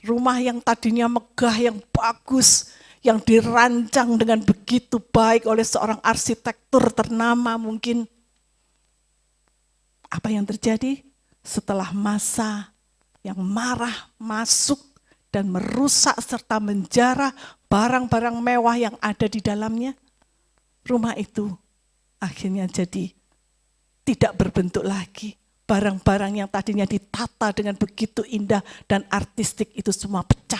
Rumah yang tadinya megah, yang bagus, yang dirancang dengan begitu baik oleh seorang arsitektur ternama mungkin. Apa yang terjadi? Setelah massa yang marah masuk dan merusak serta menjarah barang-barang mewah yang ada di dalamnya, rumah itu akhirnya jadi tidak berbentuk lagi. Barang-barang yang tadinya ditata dengan begitu indah dan artistik itu semua pecah.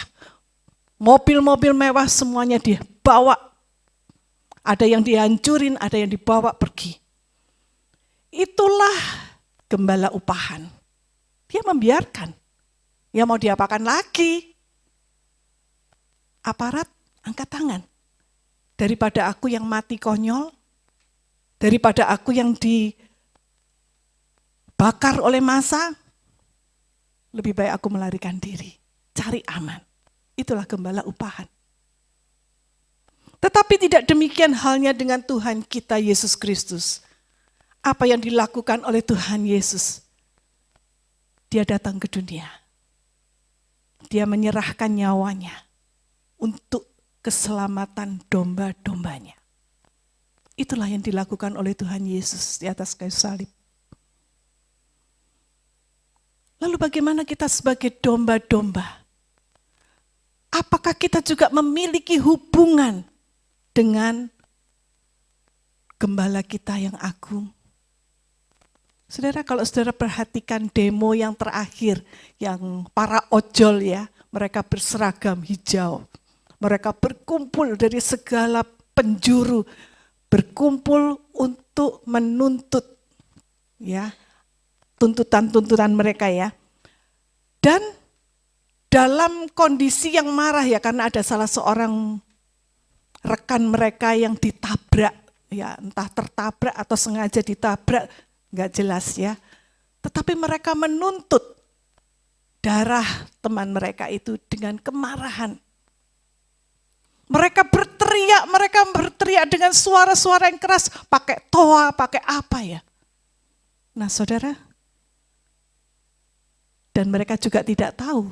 Mobil-mobil mewah semuanya dibawa. Ada yang dihancurin, ada yang dibawa pergi. itulah gembala upahan. Dia membiarkan. Ya mau diapakan lagi? Aparat angkat tangan. Daripada aku yang mati konyol, daripada aku yang dibakar oleh massa, lebih baik aku melarikan diri, cari aman. Itulah gembala upahan. Tetapi tidak demikian halnya dengan Tuhan kita Yesus Kristus. Apa yang dilakukan oleh Tuhan Yesus? Dia datang ke dunia. Dia menyerahkan nyawanya untuk keselamatan domba-dombanya. Itulah yang dilakukan oleh Tuhan Yesus di atas kayu salib. Lalu bagaimana kita sebagai domba-domba? Apakah kita juga memiliki hubungan dengan gembala kita yang agung? Saudara, kalau saudara perhatikan demo yang terakhir, yang para ojol ya, mereka berseragam hijau. Mereka berkumpul dari segala penjuru, berkumpul untuk menuntut ya, tuntutan-tuntutan mereka ya. Dan dalam kondisi yang marah ya, karena ada salah seorang rekan mereka yang ditabrak, ya entah tertabrak atau sengaja ditabrak, nggak jelas ya. Tetapi mereka menuntut darah teman mereka itu dengan kemarahan. Mereka berteriak dengan suara-suara yang keras, pakai toa, pakai apa ya. Nah saudara, dan mereka juga tidak tahu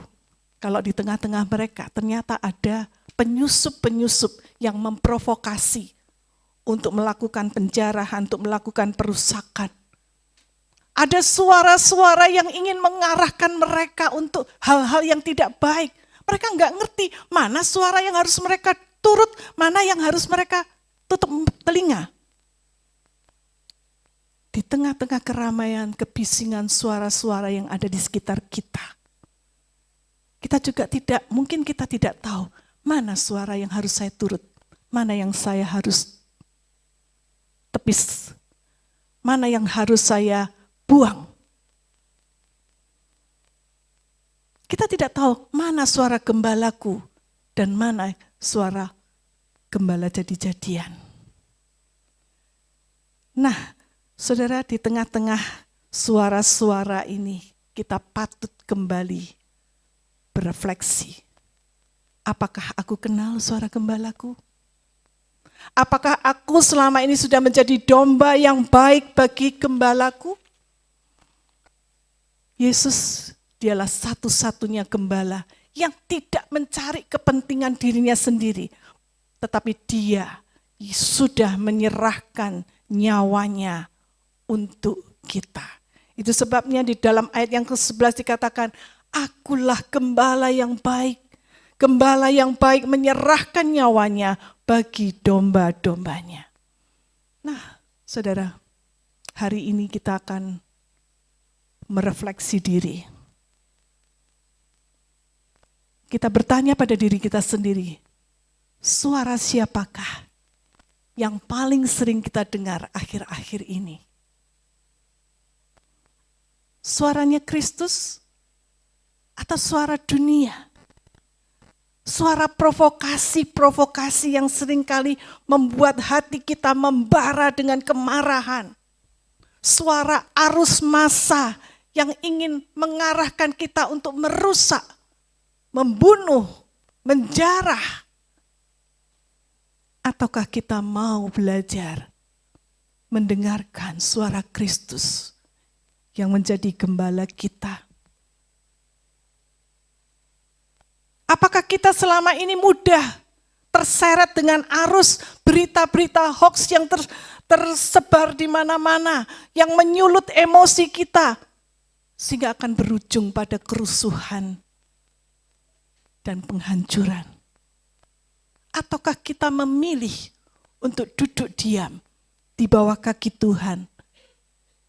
kalau di tengah-tengah mereka ternyata ada penyusup-penyusup yang memprovokasi untuk melakukan penjarahan, untuk melakukan perusakan. Ada suara-suara yang ingin mengarahkan mereka untuk hal-hal yang tidak baik. Mereka nggak ngerti mana suara yang harus mereka turut, mana yang harus mereka tutup telinga. Di tengah-tengah keramaian, kebisingan suara-suara yang ada di sekitar kita. Mungkin kita tidak tahu mana suara yang harus saya turut, mana yang saya harus tepis, mana yang harus saya buang. Kita tidak tahu mana suara gembalaku dan mana suara gembala jadi-jadian. Nah, saudara, di tengah-tengah suara-suara ini kita patut kembali berefleksi. Apakah aku kenal suara gembalaku? Apakah aku selama ini sudah menjadi domba yang baik bagi gembalaku? Yesus, dialah satu-satunya gembala yang tidak mencari kepentingan dirinya sendiri. Tetapi dia sudah menyerahkan nyawanya untuk kita. Itu sebabnya di dalam ayat yang ke-11 dikatakan, akulah gembala yang baik. Gembala yang baik menyerahkan nyawanya bagi domba-dombanya. Nah, saudara, hari ini kita akan merefleksi diri. Kita bertanya pada diri kita sendiri, suara siapakah yang paling sering kita dengar akhir-akhir ini? Suaranya Kristus atau suara dunia? Suara provokasi-provokasi yang seringkali membuat hati kita membara dengan kemarahan. Suara arus massa yang ingin mengarahkan kita untuk merusak, membunuh, menjarah. Ataukah kita mau belajar mendengarkan suara Kristus yang menjadi gembala kita? Apakah kita selama ini mudah terseret dengan arus berita-berita hoax yang tersebar di mana-mana, yang menyulut emosi kita, sehingga akan berujung pada kerusuhan dan penghancuran? Ataukah kita memilih untuk duduk diam di bawah kaki Tuhan,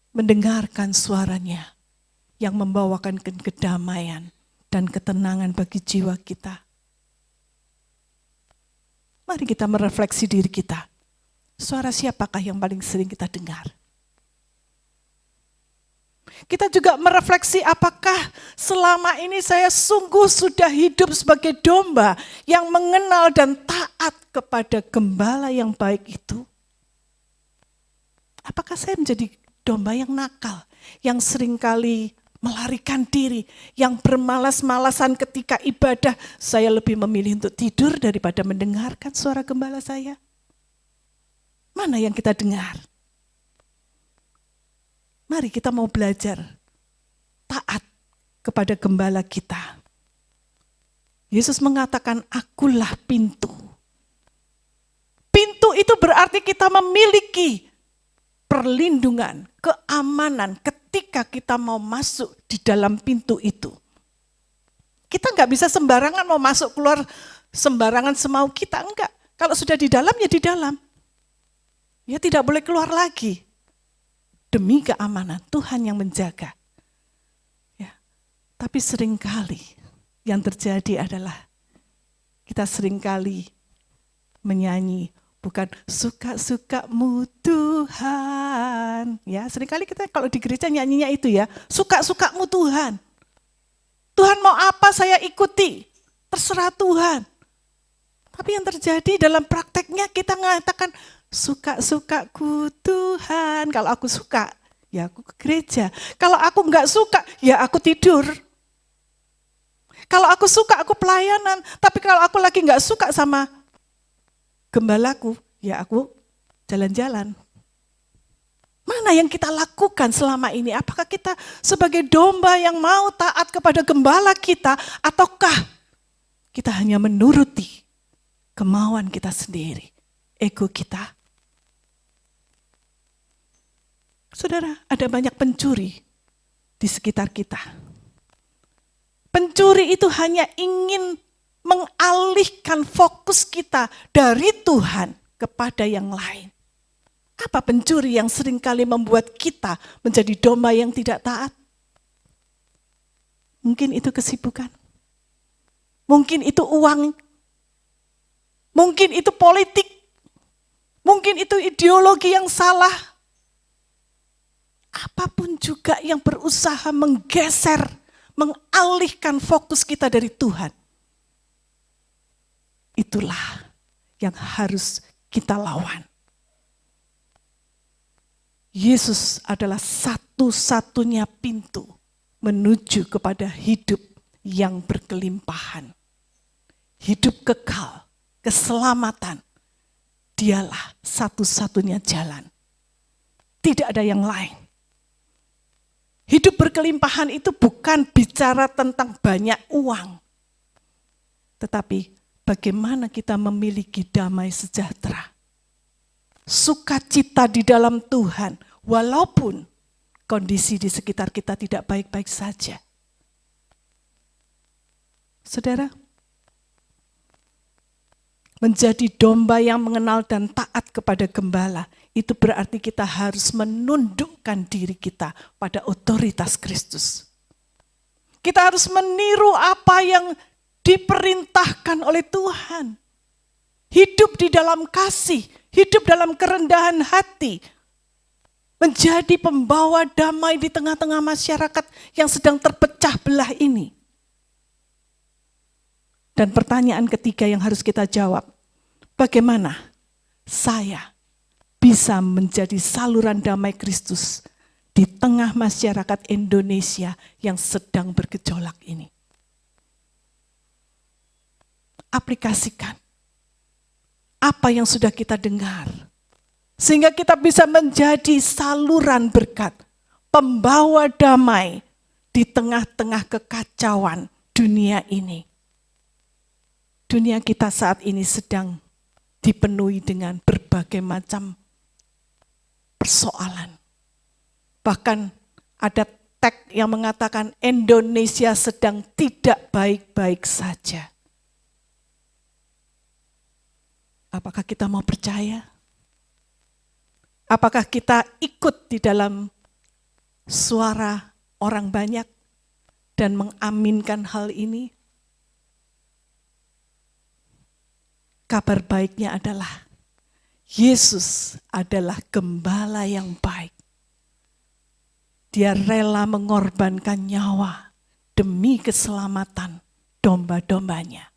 mendengarkan suaranya yang membawakan kedamaian dan ketenangan bagi jiwa kita? Mari kita merefleksi diri kita. Suara siapakah yang paling sering kita dengar? Kita juga merefleksi apakah selama ini saya sungguh sudah hidup sebagai domba yang mengenal dan taat kepada gembala yang baik itu. Apakah saya menjadi domba yang nakal, yang seringkali melarikan diri, yang bermalas-malasan ketika ibadah, saya lebih memilih untuk tidur daripada mendengarkan suara gembala saya? Mana yang kita dengar? Mari kita mau belajar taat kepada gembala kita. Yesus mengatakan, akulah pintu. Pintu itu berarti kita memiliki perlindungan, keamanan ketika kita mau masuk di dalam pintu itu. Kita nggak bisa sembarangan mau masuk keluar sembarangan semau kita, enggak. Kalau sudah di dalam ya di dalam. Ya tidak boleh keluar lagi. Demi keamanan, Tuhan yang menjaga. Ya. Tapi seringkali yang terjadi adalah kita seringkali menyanyi, bukan suka-sukamu Tuhan. Ya, seringkali kita kalau di gereja nyanyinya itu ya, suka-sukamu Tuhan. Tuhan mau apa saya ikuti, terserah Tuhan. Tapi yang terjadi dalam prakteknya kita mengatakan, suka-sukaku Tuhan. Kalau aku suka, ya aku ke gereja. Kalau aku enggak suka, ya aku tidur. Kalau aku suka, aku pelayanan. Tapi kalau aku lagi enggak suka sama gembalaku, ya aku jalan-jalan. Mana yang kita lakukan selama ini? Apakah kita sebagai domba yang mau taat kepada gembala kita, ataukah kita hanya menuruti kemauan kita sendiri, ego kita? Saudara, ada banyak pencuri di sekitar kita. Pencuri itu hanya ingin mengalihkan fokus kita dari Tuhan kepada yang lain. Apa pencuri yang seringkali membuat kita menjadi domba yang tidak taat? Mungkin itu kesibukan. Mungkin itu uang. Mungkin itu politik. Mungkin itu ideologi yang salah. Apapun juga yang berusaha menggeser, mengalihkan fokus kita dari Tuhan. Itulah yang harus kita lawan. Yesus adalah satu-satunya pintu menuju kepada hidup yang berkelimpahan. Hidup kekal, keselamatan. Dialah satu-satunya jalan. Tidak ada yang lain. Hidup berkelimpahan itu bukan bicara tentang banyak uang. Tetapi bagaimana kita memiliki damai sejahtera. Sukacita di dalam Tuhan. Walaupun kondisi di sekitar kita tidak baik-baik saja. Saudara, menjadi domba yang mengenal dan taat kepada gembala, itu berarti kita harus menundukkan diri kita pada otoritas Kristus. Kita harus meniru apa yang diperintahkan oleh Tuhan. Hidup di dalam kasih, hidup dalam kerendahan hati, menjadi pembawa damai di tengah-tengah masyarakat yang sedang terpecah belah ini. Dan pertanyaan ketiga yang harus kita jawab, bagaimana saya bisa menjadi saluran damai Kristus di tengah masyarakat Indonesia yang sedang bergejolak ini? Aplikasikan apa yang sudah kita dengar, sehingga kita bisa menjadi saluran berkat, pembawa damai di tengah-tengah kekacauan dunia ini. Dunia kita saat ini sedang dipenuhi dengan berbagai macam persoalan. Bahkan ada tag yang mengatakan Indonesia sedang tidak baik-baik saja. Apakah kita mau percaya? Apakah kita ikut di dalam suara orang banyak dan mengaminkan hal ini? Kabar baiknya adalah Yesus adalah gembala yang baik. Dia rela mengorbankan nyawa demi keselamatan domba-dombanya.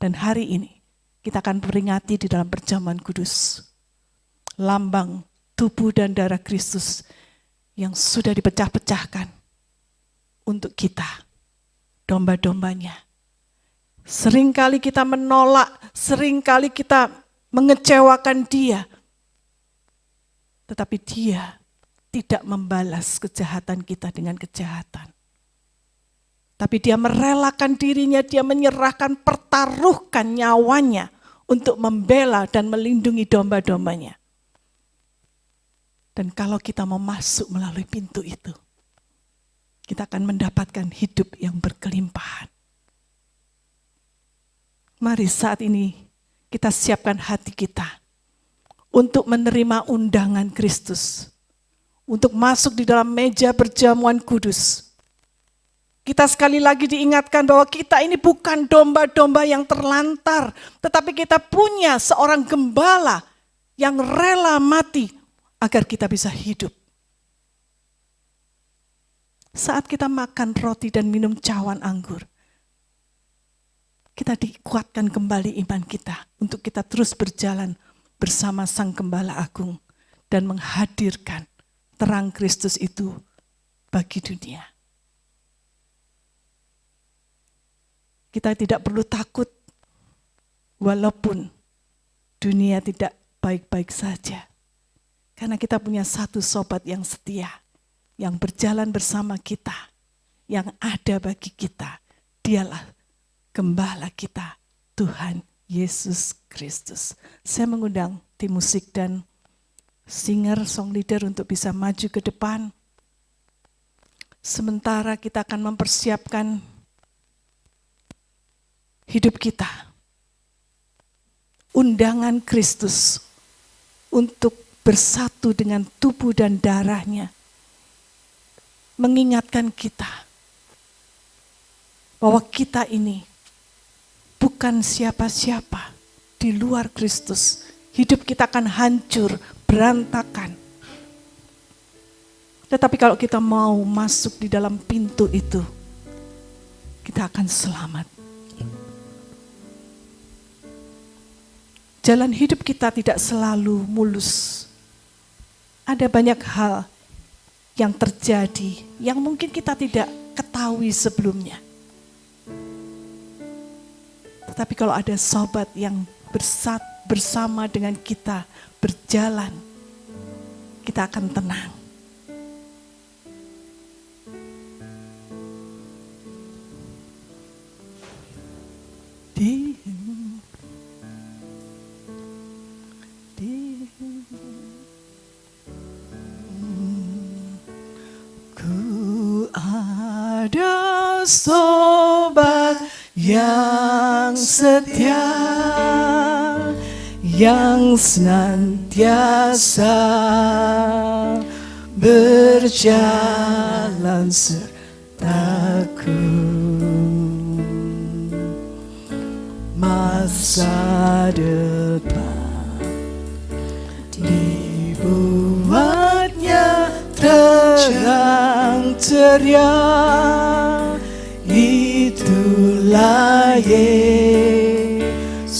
Dan hari ini kita akan peringati di dalam perjamuan kudus lambang tubuh dan darah Kristus yang sudah dipecah-pecahkan untuk kita, domba-dombanya. Seringkali kita menolak, seringkali kita mengecewakan Dia. Tetapi Dia tidak membalas kejahatan kita dengan kejahatan. Tapi Dia merelakan dirinya, Dia menyerahkan, pertaruhkan nyawanya untuk membela dan melindungi domba-dombanya. Dan kalau kita mau masuk melalui pintu itu, kita akan mendapatkan hidup yang berkelimpahan. Mari saat ini kita siapkan hati kita untuk menerima undangan Kristus, untuk masuk di dalam meja perjamuan kudus. Kita sekali lagi diingatkan bahwa kita ini bukan domba-domba yang terlantar, tetapi kita punya seorang gembala yang rela mati agar kita bisa hidup. Saat kita makan roti dan minum cawan anggur, kita dikuatkan kembali iman kita untuk kita terus berjalan bersama Sang Gembala Agung dan menghadirkan terang Kristus itu bagi dunia. Kita tidak perlu takut walaupun dunia tidak baik-baik saja. Karena kita punya satu sobat yang setia, yang berjalan bersama kita, yang ada bagi kita. Dialah Gembala kita, Tuhan Yesus Kristus. Saya mengundang tim musik dan singer, song leader untuk bisa maju ke depan. Sementara kita akan mempersiapkan hidup kita. Undangan Kristus untuk bersatu dengan tubuh dan darahnya. Mengingatkan kita bahwa kita ini bukan siapa-siapa di luar Kristus. Hidup kita akan hancur, berantakan. Tetapi kalau kita mau masuk di dalam pintu itu, kita akan selamat. Jalan hidup kita tidak selalu mulus. Ada banyak hal yang terjadi yang mungkin kita tidak ketahui sebelumnya. Tetapi kalau ada sobat yang bersama dengan kita berjalan, kita akan tenang. Ku ada sobat yang setia, yang senantiasa berjalan sertaku. Masa depan dibuatnya terang ceria. Itulah Yesus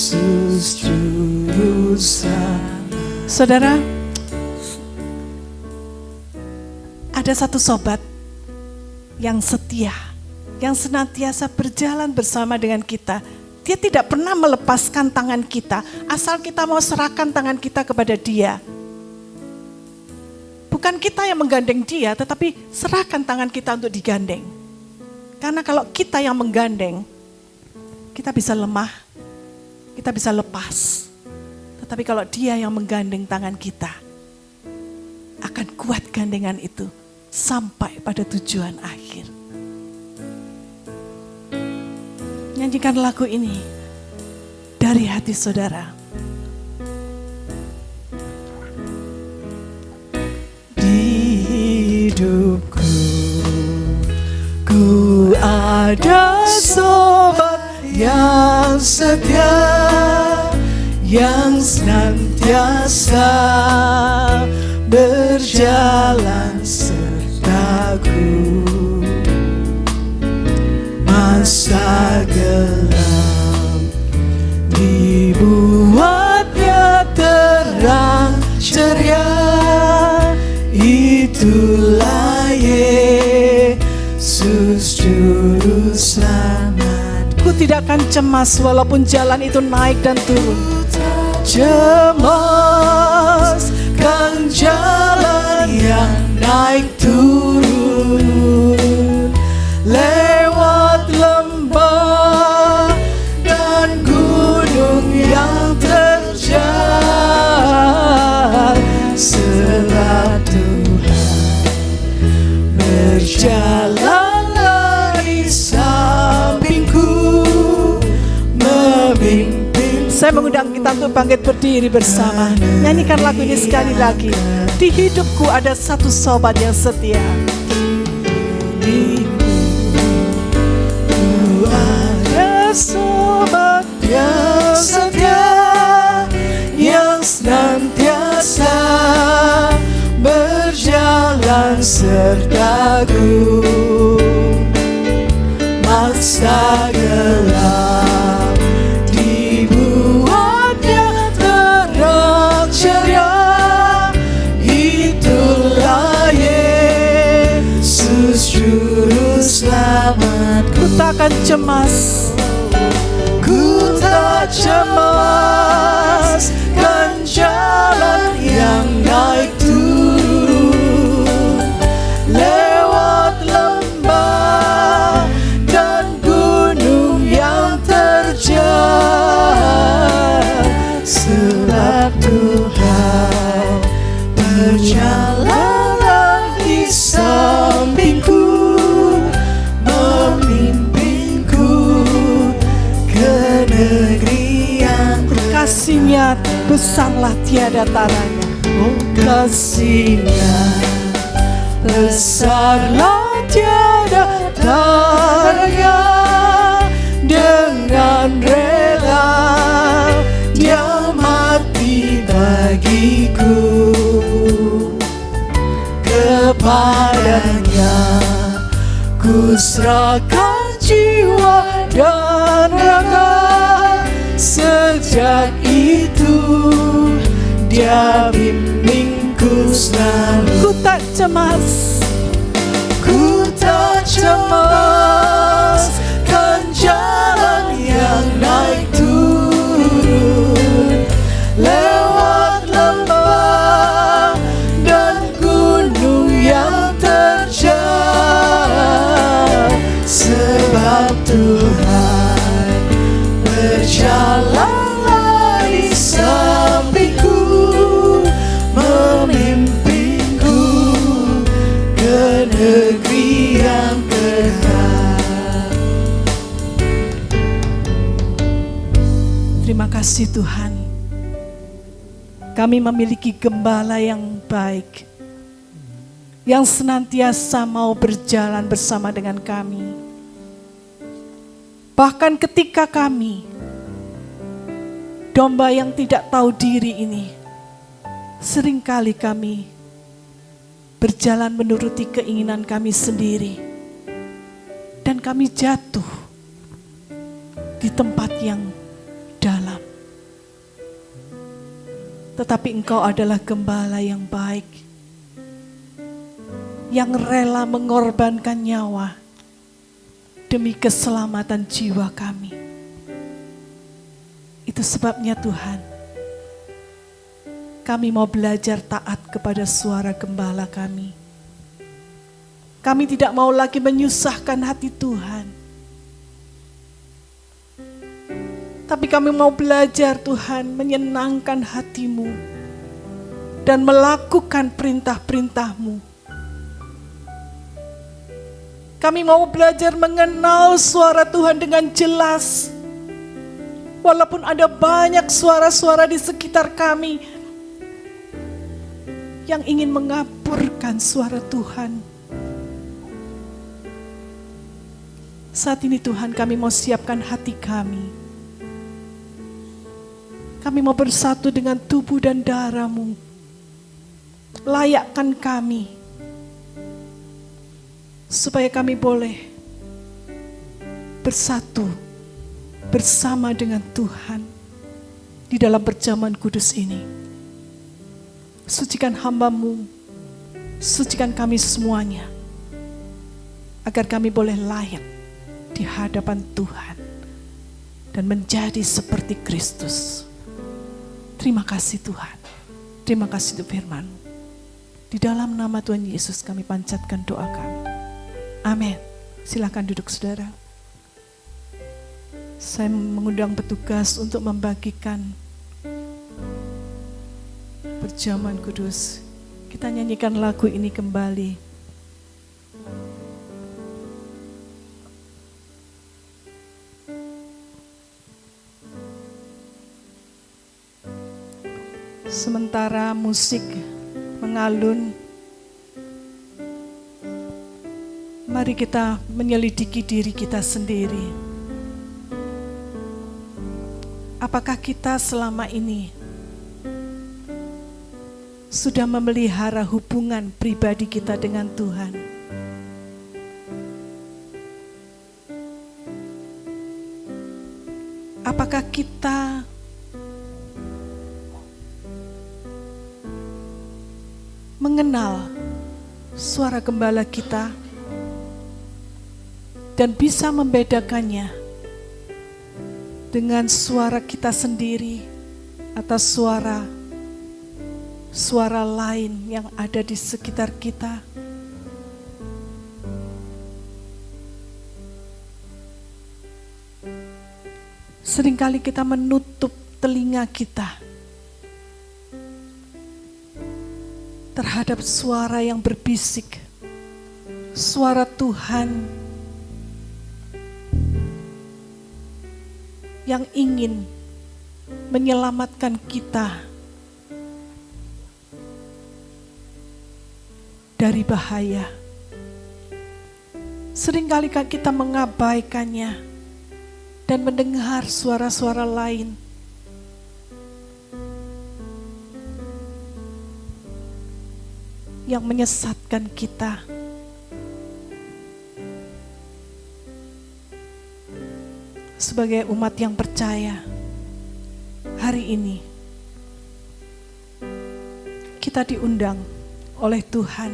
Juru Selamat. Saudara, ada satu sobat yang setia, yang senantiasa berjalan bersama dengan kita. Dia tidak pernah melepaskan tangan kita, asal kita mau serahkan tangan kita kepada Dia. Bukan kita yang menggandeng Dia, tetapi serahkan tangan kita untuk digandeng. Karena kalau kita yang menggandeng, kita bisa lemah, kita bisa lepas. Tetapi kalau Dia yang menggandeng tangan kita, akan kuat gandengan itu sampai pada tujuan akhir. Nyanyikan lagu ini dari hati saudara. Di hidupku ku ada sobat yang setia, yang senantiasa berjalan serta Masa gelap dibuatnya terang ceria, itulah Yesus juru selamat. Ku tidak akan cemas walaupun jalan itu naik dan turun. Cemaskan jalan yang naik turun, lewat lembah dan gunung yang terjal, sebab Tuhan berjalanlah di sampingku, memimpin. Saya mengundang kita untuk bangkit berdiri bersama. Nyanyikan lagu ini sekali lagi. Di hidupku ada satu sobat yang setia. Sobat yang setia, yang senantiasa berjalan sertaku. Masa gelap dibuatnya terang ceria, itulah Yesus juru selamat. Ku takkan cemas, ku tak cemas, kan jalan yang naik turun, lewat lembah dan gunung yang terjal, sebab Tuhan berjalanlah di sampingku, memimpinku ke negeri yang kasihnya besarlah tiada taranya. Oh, kasihnya besarlah tiada taranya, dengan rela Dia mati bagiku. Kepadanya ku serahkan jiwa dan raga, sejak itu Dia bimbingku selalu. Ku tak cemas, ku tak cemas, kan jalan yang naik turun, lewat lembah dan gunung yang terjal, sebab Tuhan berjalanlah di sampingku, memimpinku ke negeri yang kekal. Terima kasih Tuhan, kami memiliki gembala yang baik, yang senantiasa mau berjalan bersama dengan kami. Bahkan ketika kami, domba yang tidak tahu diri ini, seringkali kami berjalan menuruti keinginan kami sendiri, dan kami jatuh di tempat yang dalam. Tetapi Engkau adalah gembala yang baik, yang rela mengorbankan nyawa demi keselamatan jiwa kami. Itu sebabnya Tuhan, kami mau belajar taat kepada suara gembala kami. Kami tidak mau lagi menyusahkan hati Tuhan, tapi kami mau belajar Tuhan menyenangkan hati-Mu dan melakukan perintah-perintah-Mu. Kami mau belajar mengenal suara Tuhan dengan jelas. Walaupun ada banyak suara-suara di sekitar kami yang ingin mengaburkan suara Tuhan. Saat ini Tuhan, kami mau siapkan hati kami. Kami mau bersatu dengan tubuh dan darah-Mu. Layakkan kami supaya kami boleh bersatu bersama dengan Tuhan di dalam perjamuan kudus ini. Sucikan hamba-Mu, sucikan kami semuanya, agar kami boleh layak di hadapan Tuhan dan menjadi seperti Kristus. Terima kasih Tuhan, terima kasih untuk firman-Mu. Di dalam nama Tuhan Yesus kami panjatkan doa kami. Amin. Silakan duduk saudara. Saya mengundang petugas untuk membagikan perjamuan kudus. Kita nyanyikan lagu ini kembali. Sementara musik mengalun, mari kita menyelidiki diri kita sendiri. Apakah kita selama ini sudah memelihara hubungan pribadi kita dengan Tuhan? Apakah kita mengenal suara gembala kita dan bisa membedakannya dengan suara kita sendiri atau suara lain yang ada di sekitar kita? Seringkali kita menutup telinga kita terhadap suara yang berbisik, suara Tuhan yang ingin menyelamatkan kita dari bahaya. Seringkali kita mengabaikannya dan mendengar suara-suara lain yang menyesatkan kita. Sebagai umat yang percaya, hari ini kita diundang oleh Tuhan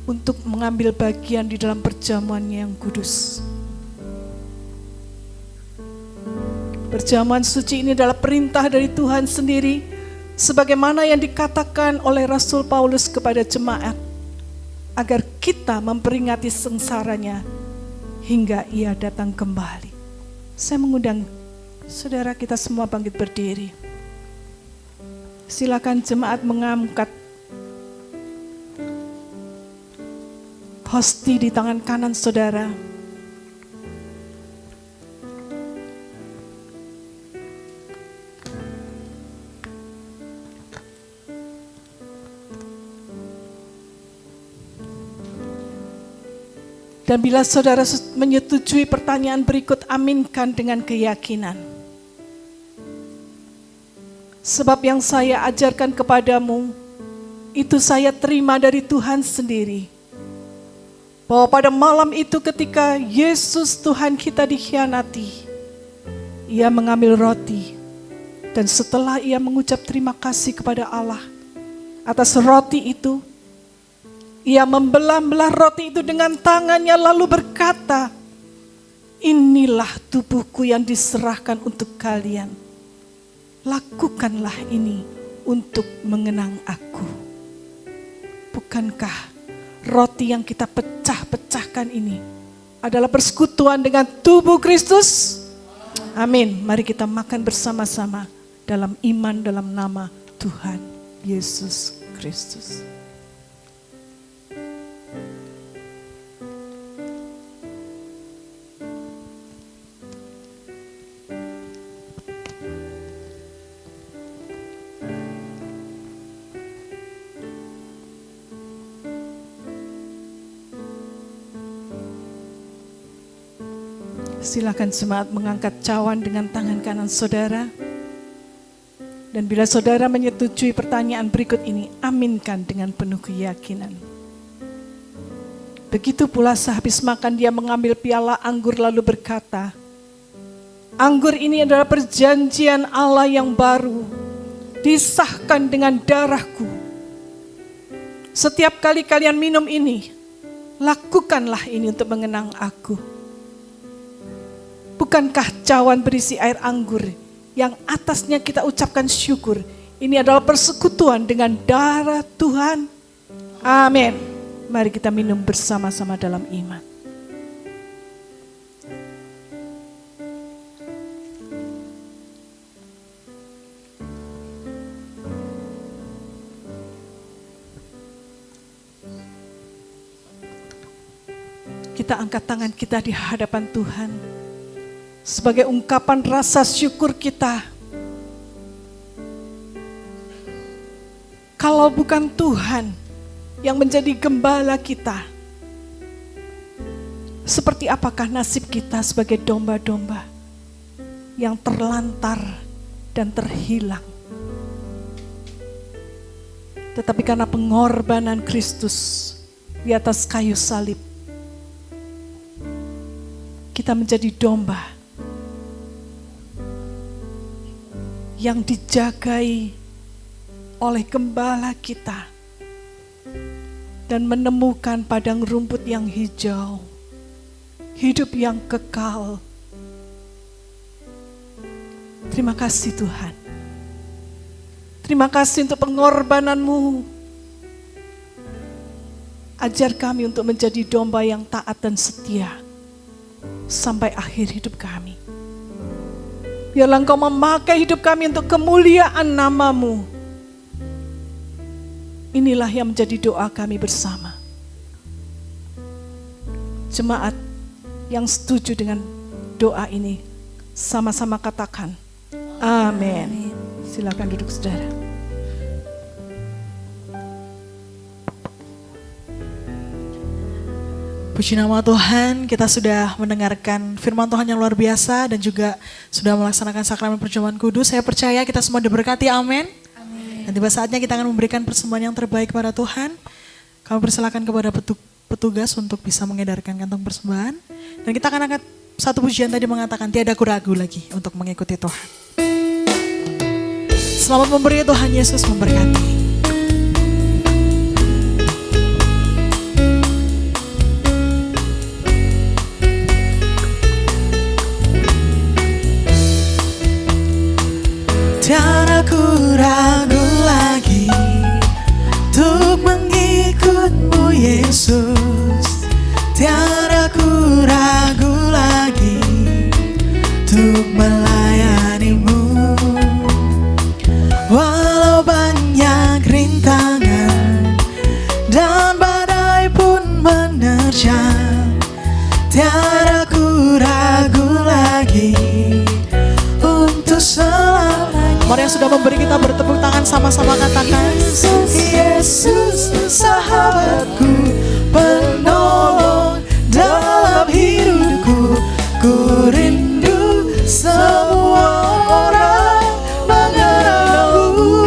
untuk mengambil bagian di dalam perjamuan yang kudus. Perjamuan suci ini adalah perintah dari Tuhan sendiri, sebagaimana yang dikatakan oleh Rasul Paulus kepada jemaat, agar kita memperingati sengsaranya hingga ia datang kembali. Saya mengundang saudara kita semua bangkit berdiri. Silakan jemaat mengangkat hosti di tangan kanan saudara. Dan bila saudara menyetujui pertanyaan berikut, aminkan dengan keyakinan. Sebab yang saya ajarkan kepadamu, itu saya terima dari Tuhan sendiri. Bahwa pada malam itu ketika Yesus Tuhan kita dikhianati, ia mengambil roti. Dan setelah ia mengucap terima kasih kepada Allah atas roti itu, ia membelah-belah roti itu dengan tangannya lalu berkata, "Inilah tubuhku yang diserahkan untuk kalian. Lakukanlah ini untuk mengenang aku." Bukankah roti yang kita pecah-pecahkan ini adalah persekutuan dengan tubuh Kristus? Amin. Mari kita makan bersama-sama dalam iman dalam nama Tuhan Yesus Kristus. Silakan jemaat mengangkat cawan dengan tangan kanan saudara. Dan Dan bila saudara menyetujui pertanyaan berikut ini, aminkan dengan penuh keyakinan. Begitu pula sehabis makan dia mengambil piala anggur lalu berkata, anggur ini adalah perjanjian Allah yang baru, disahkan dengan darahku. Setiap kali kalian minum ini, lakukanlah ini untuk mengenang aku. Bukankah cawan berisi air anggur yang atasnya kita ucapkan syukur, ini adalah persekutuan dengan darah Tuhan. Amin. Mari kita minum bersama-sama dalam iman. Kita angkat tangan kita di hadapan Tuhan sebagai ungkapan rasa syukur kita. Kalau bukan Tuhan yang menjadi gembala kita, seperti apakah nasib kita sebagai domba-domba yang terlantar dan terhilang? Tetapi karena pengorbanan Kristus di atas kayu salib, kita menjadi domba yang dijagai oleh gembala kita dan menemukan padang rumput yang hijau, hidup yang kekal. Terima kasih Tuhan. Terima kasih untuk pengorbanan-Mu. Ajar kami untuk menjadi domba yang taat dan setia sampai akhir hidup kami. Biarlah Engkau memakai hidup kami untuk kemuliaan nama-Mu. Inilah yang menjadi doa kami bersama. Jemaat yang setuju dengan doa ini, sama-sama katakan, amin. Silakan duduk saudara. Puji nama Tuhan, kita sudah mendengarkan firman Tuhan yang luar biasa dan juga sudah melaksanakan sakramen perjamuan kudus. Saya percaya kita semua diberkati, amin. Dan tiba saatnya kita akan memberikan persembahan yang terbaik kepada Tuhan. Kami persilakan kepada petugas untuk bisa mengedarkan kantong persembahan. Dan kita akan angkat satu pujian tadi mengatakan tiada aku ragu lagi untuk mengikuti Tuhan. Selamat memberi, Tuhan Yesus memberkati. Tiada ku ragu lagi untuk mengikut-Mu Yesus. Tiada ku ragu lagi untuk melayani-Mu. Walau banyak rintangan dan badai pun menerjang, tiada ku ragu lagi untuk selamanya. Mari yang sudah memberi kita bertepuk tangan sama-sama katakan, Yesus, Yesus, sahabatku, penolong dalam hidupku. Ku rindu semua orang mengenalmu.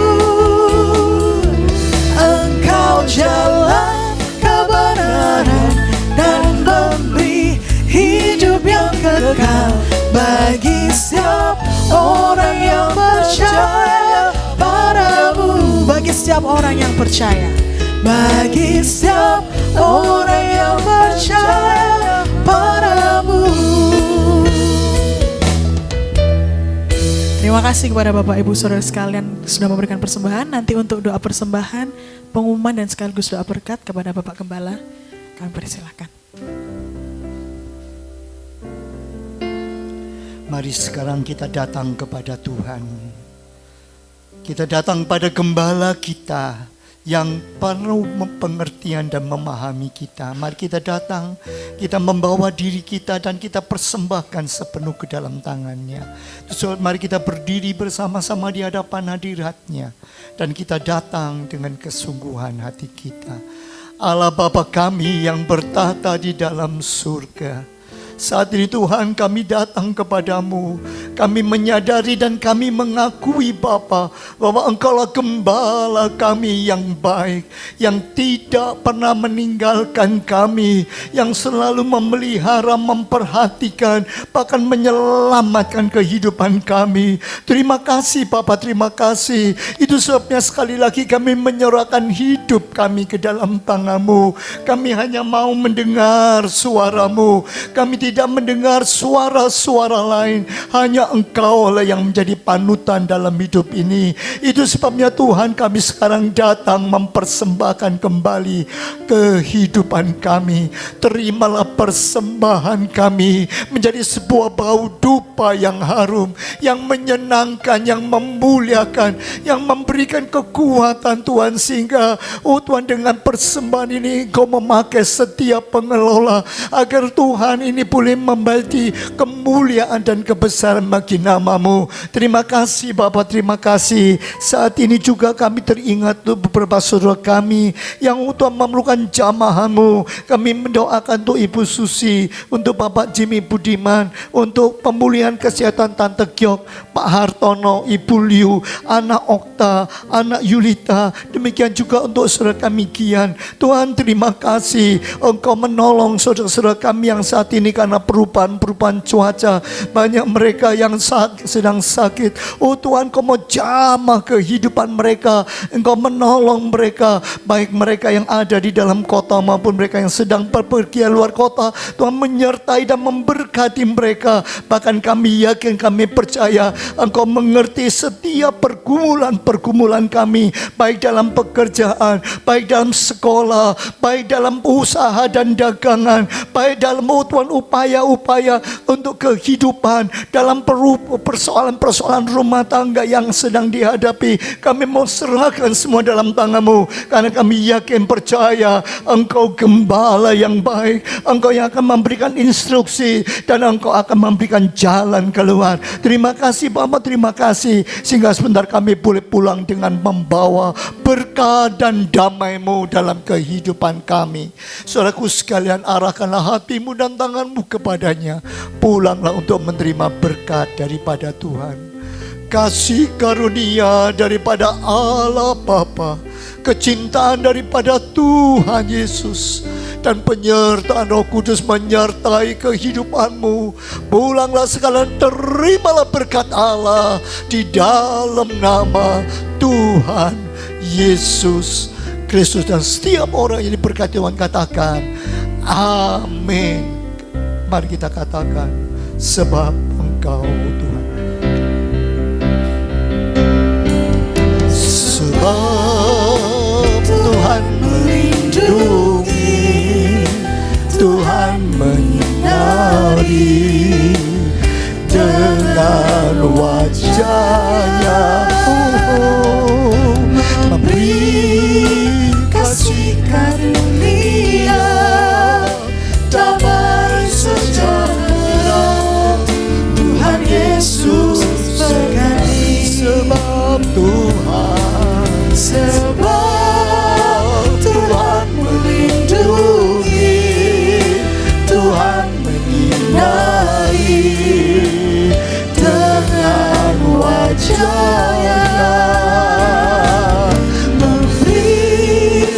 Engkau jalan kebenaran dan memberi hidup yang kekal bagi setiap orang yang percaya padamu. Bagi setiap orang yang percaya, bagi setiap orang yang percaya padamu. Terima kasih kepada Bapak Ibu Saudara sekalian sudah memberikan persembahan. Nanti untuk doa persembahan, pengumuman dan sekaligus doa berkat kepada Bapak Gembala, kami persilakan. Mari sekarang kita datang kepada Tuhan. Kita datang pada gembala kita yang penuh pengertian dan memahami kita. Mari kita datang, kita membawa diri kita dan kita persembahkan sepenuh ke dalam tangannya. Terus mari kita berdiri bersama-sama di hadapan hadiratnya. Dan kita datang dengan kesungguhan hati kita. Allah Bapa kami yang bertata di dalam surga, Saat ini Tuhan kami datang kepadamu. Kami menyadari dan kami mengakui Bapa, bahwa Engkaulah gembala kami yang baik, yang tidak pernah meninggalkan kami, yang selalu memelihara, memperhatikan, bahkan menyelamatkan kehidupan kami. Terima kasih Bapa, terima kasih. Itu sebabnya sekali lagi kami menyerahkan hidup kami ke dalam tangan-Mu. Kami hanya mau mendengar suara-Mu. Kami tidak mendengar suara-suara lain. Hanya Engkau lah yang menjadi panutan dalam hidup ini. Itu sebabnya Tuhan, kami sekarang datang mempersembahkan kembali kehidupan kami. Terimalah persembahan kami menjadi sebuah bau dupa yang harum, yang menyenangkan, yang memuliakan, yang memberikan kekuatan Tuhan. Sehingga Tuhan, dengan persembahan ini Engkau memakai setiap pengelola, agar Tuhan ini boleh membagi kemuliaan dan kebesaran bagi nama-Mu. Terima kasih Bapa, terima kasih. Saat ini juga kami teringat beberapa saudara kami yang Tuhan memerlukan jamahan-Mu. Kami mendoakan untuk Ibu Susi, untuk Bapak Jimmy Budiman, untuk pemulihan kesehatan Tante Gyok, Pak Hartono, Ibu Liu, anak Okta, anak Yulita. Demikian juga untuk saudara kami Gian. Tuhan, terima kasih Engkau menolong saudara-saudara kami yang saat ini karena perubahan cuaca. Banyak mereka yang sedang sakit. Oh Tuhan, Engkau mau jamah kehidupan mereka. Engkau menolong mereka, baik mereka yang ada di dalam kota maupun mereka yang sedang berpergian luar kota. Tuhan menyertai dan memberkati mereka. Bahkan kami yakin, kami percaya Engkau mengerti setiap pergumulan kami, baik dalam pekerjaan, baik dalam sekolah, baik dalam usaha dan dagangan, baik dalam Tuhan upaya-upaya untuk kehidupan, dalam persoalan-persoalan rumah tangga yang sedang dihadapi. Kami mau serahkan semua dalam tangan-Mu, karena kami yakin, percaya Engkau gembala yang baik. Engkau yang akan memberikan instruksi dan Engkau akan memberikan jalan keluar. Terima kasih Bapak, terima kasih, sehingga sebentar kami boleh pulang dengan membawa berkat dan damai-Mu dalam kehidupan kami. Saudaraku sekalian, arahkanlah hatimu dan tanganmu kepadanya. Pulanglah untuk menerima berkat daripada Tuhan. Kasih karunia daripada Allah Bapa, kecintaan daripada Tuhan Yesus, dan penyertaan Roh Kudus menyertai kehidupanmu. Pulanglah sekalian, terimalah berkat Allah di dalam nama Tuhan Yesus Kristus. Dan setiap orang yang diberkati Tuhan katakan amin. Mari kita katakan, sebab Engkau Tuhan. Sebab Tuhan melindungi, Tuhan menyinari dengan wajah-Nya, memberi kasih karunia, damai sejahtera. Tuhan Yesus berkati. Sebab Tuhan melindungi, Tuhan menyinari dengan wajah-Nya, memberi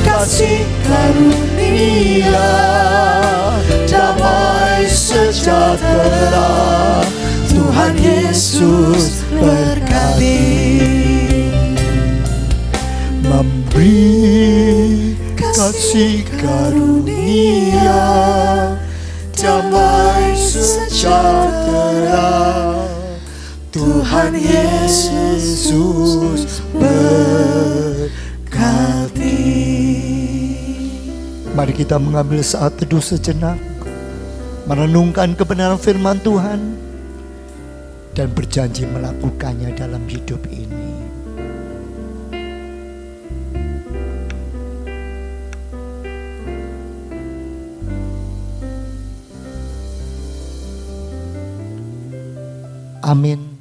kasih karunia, damai sejahtera. Tuhan Yesus berkati. Memberi kasih karunia, damai sejahtera. Tuhan Yesus berkati. Mari kita mengambil saat teduh sejenak, merenungkan kebenaran firman Tuhan, dan berjanji melakukannya dalam hidup ini. Amin.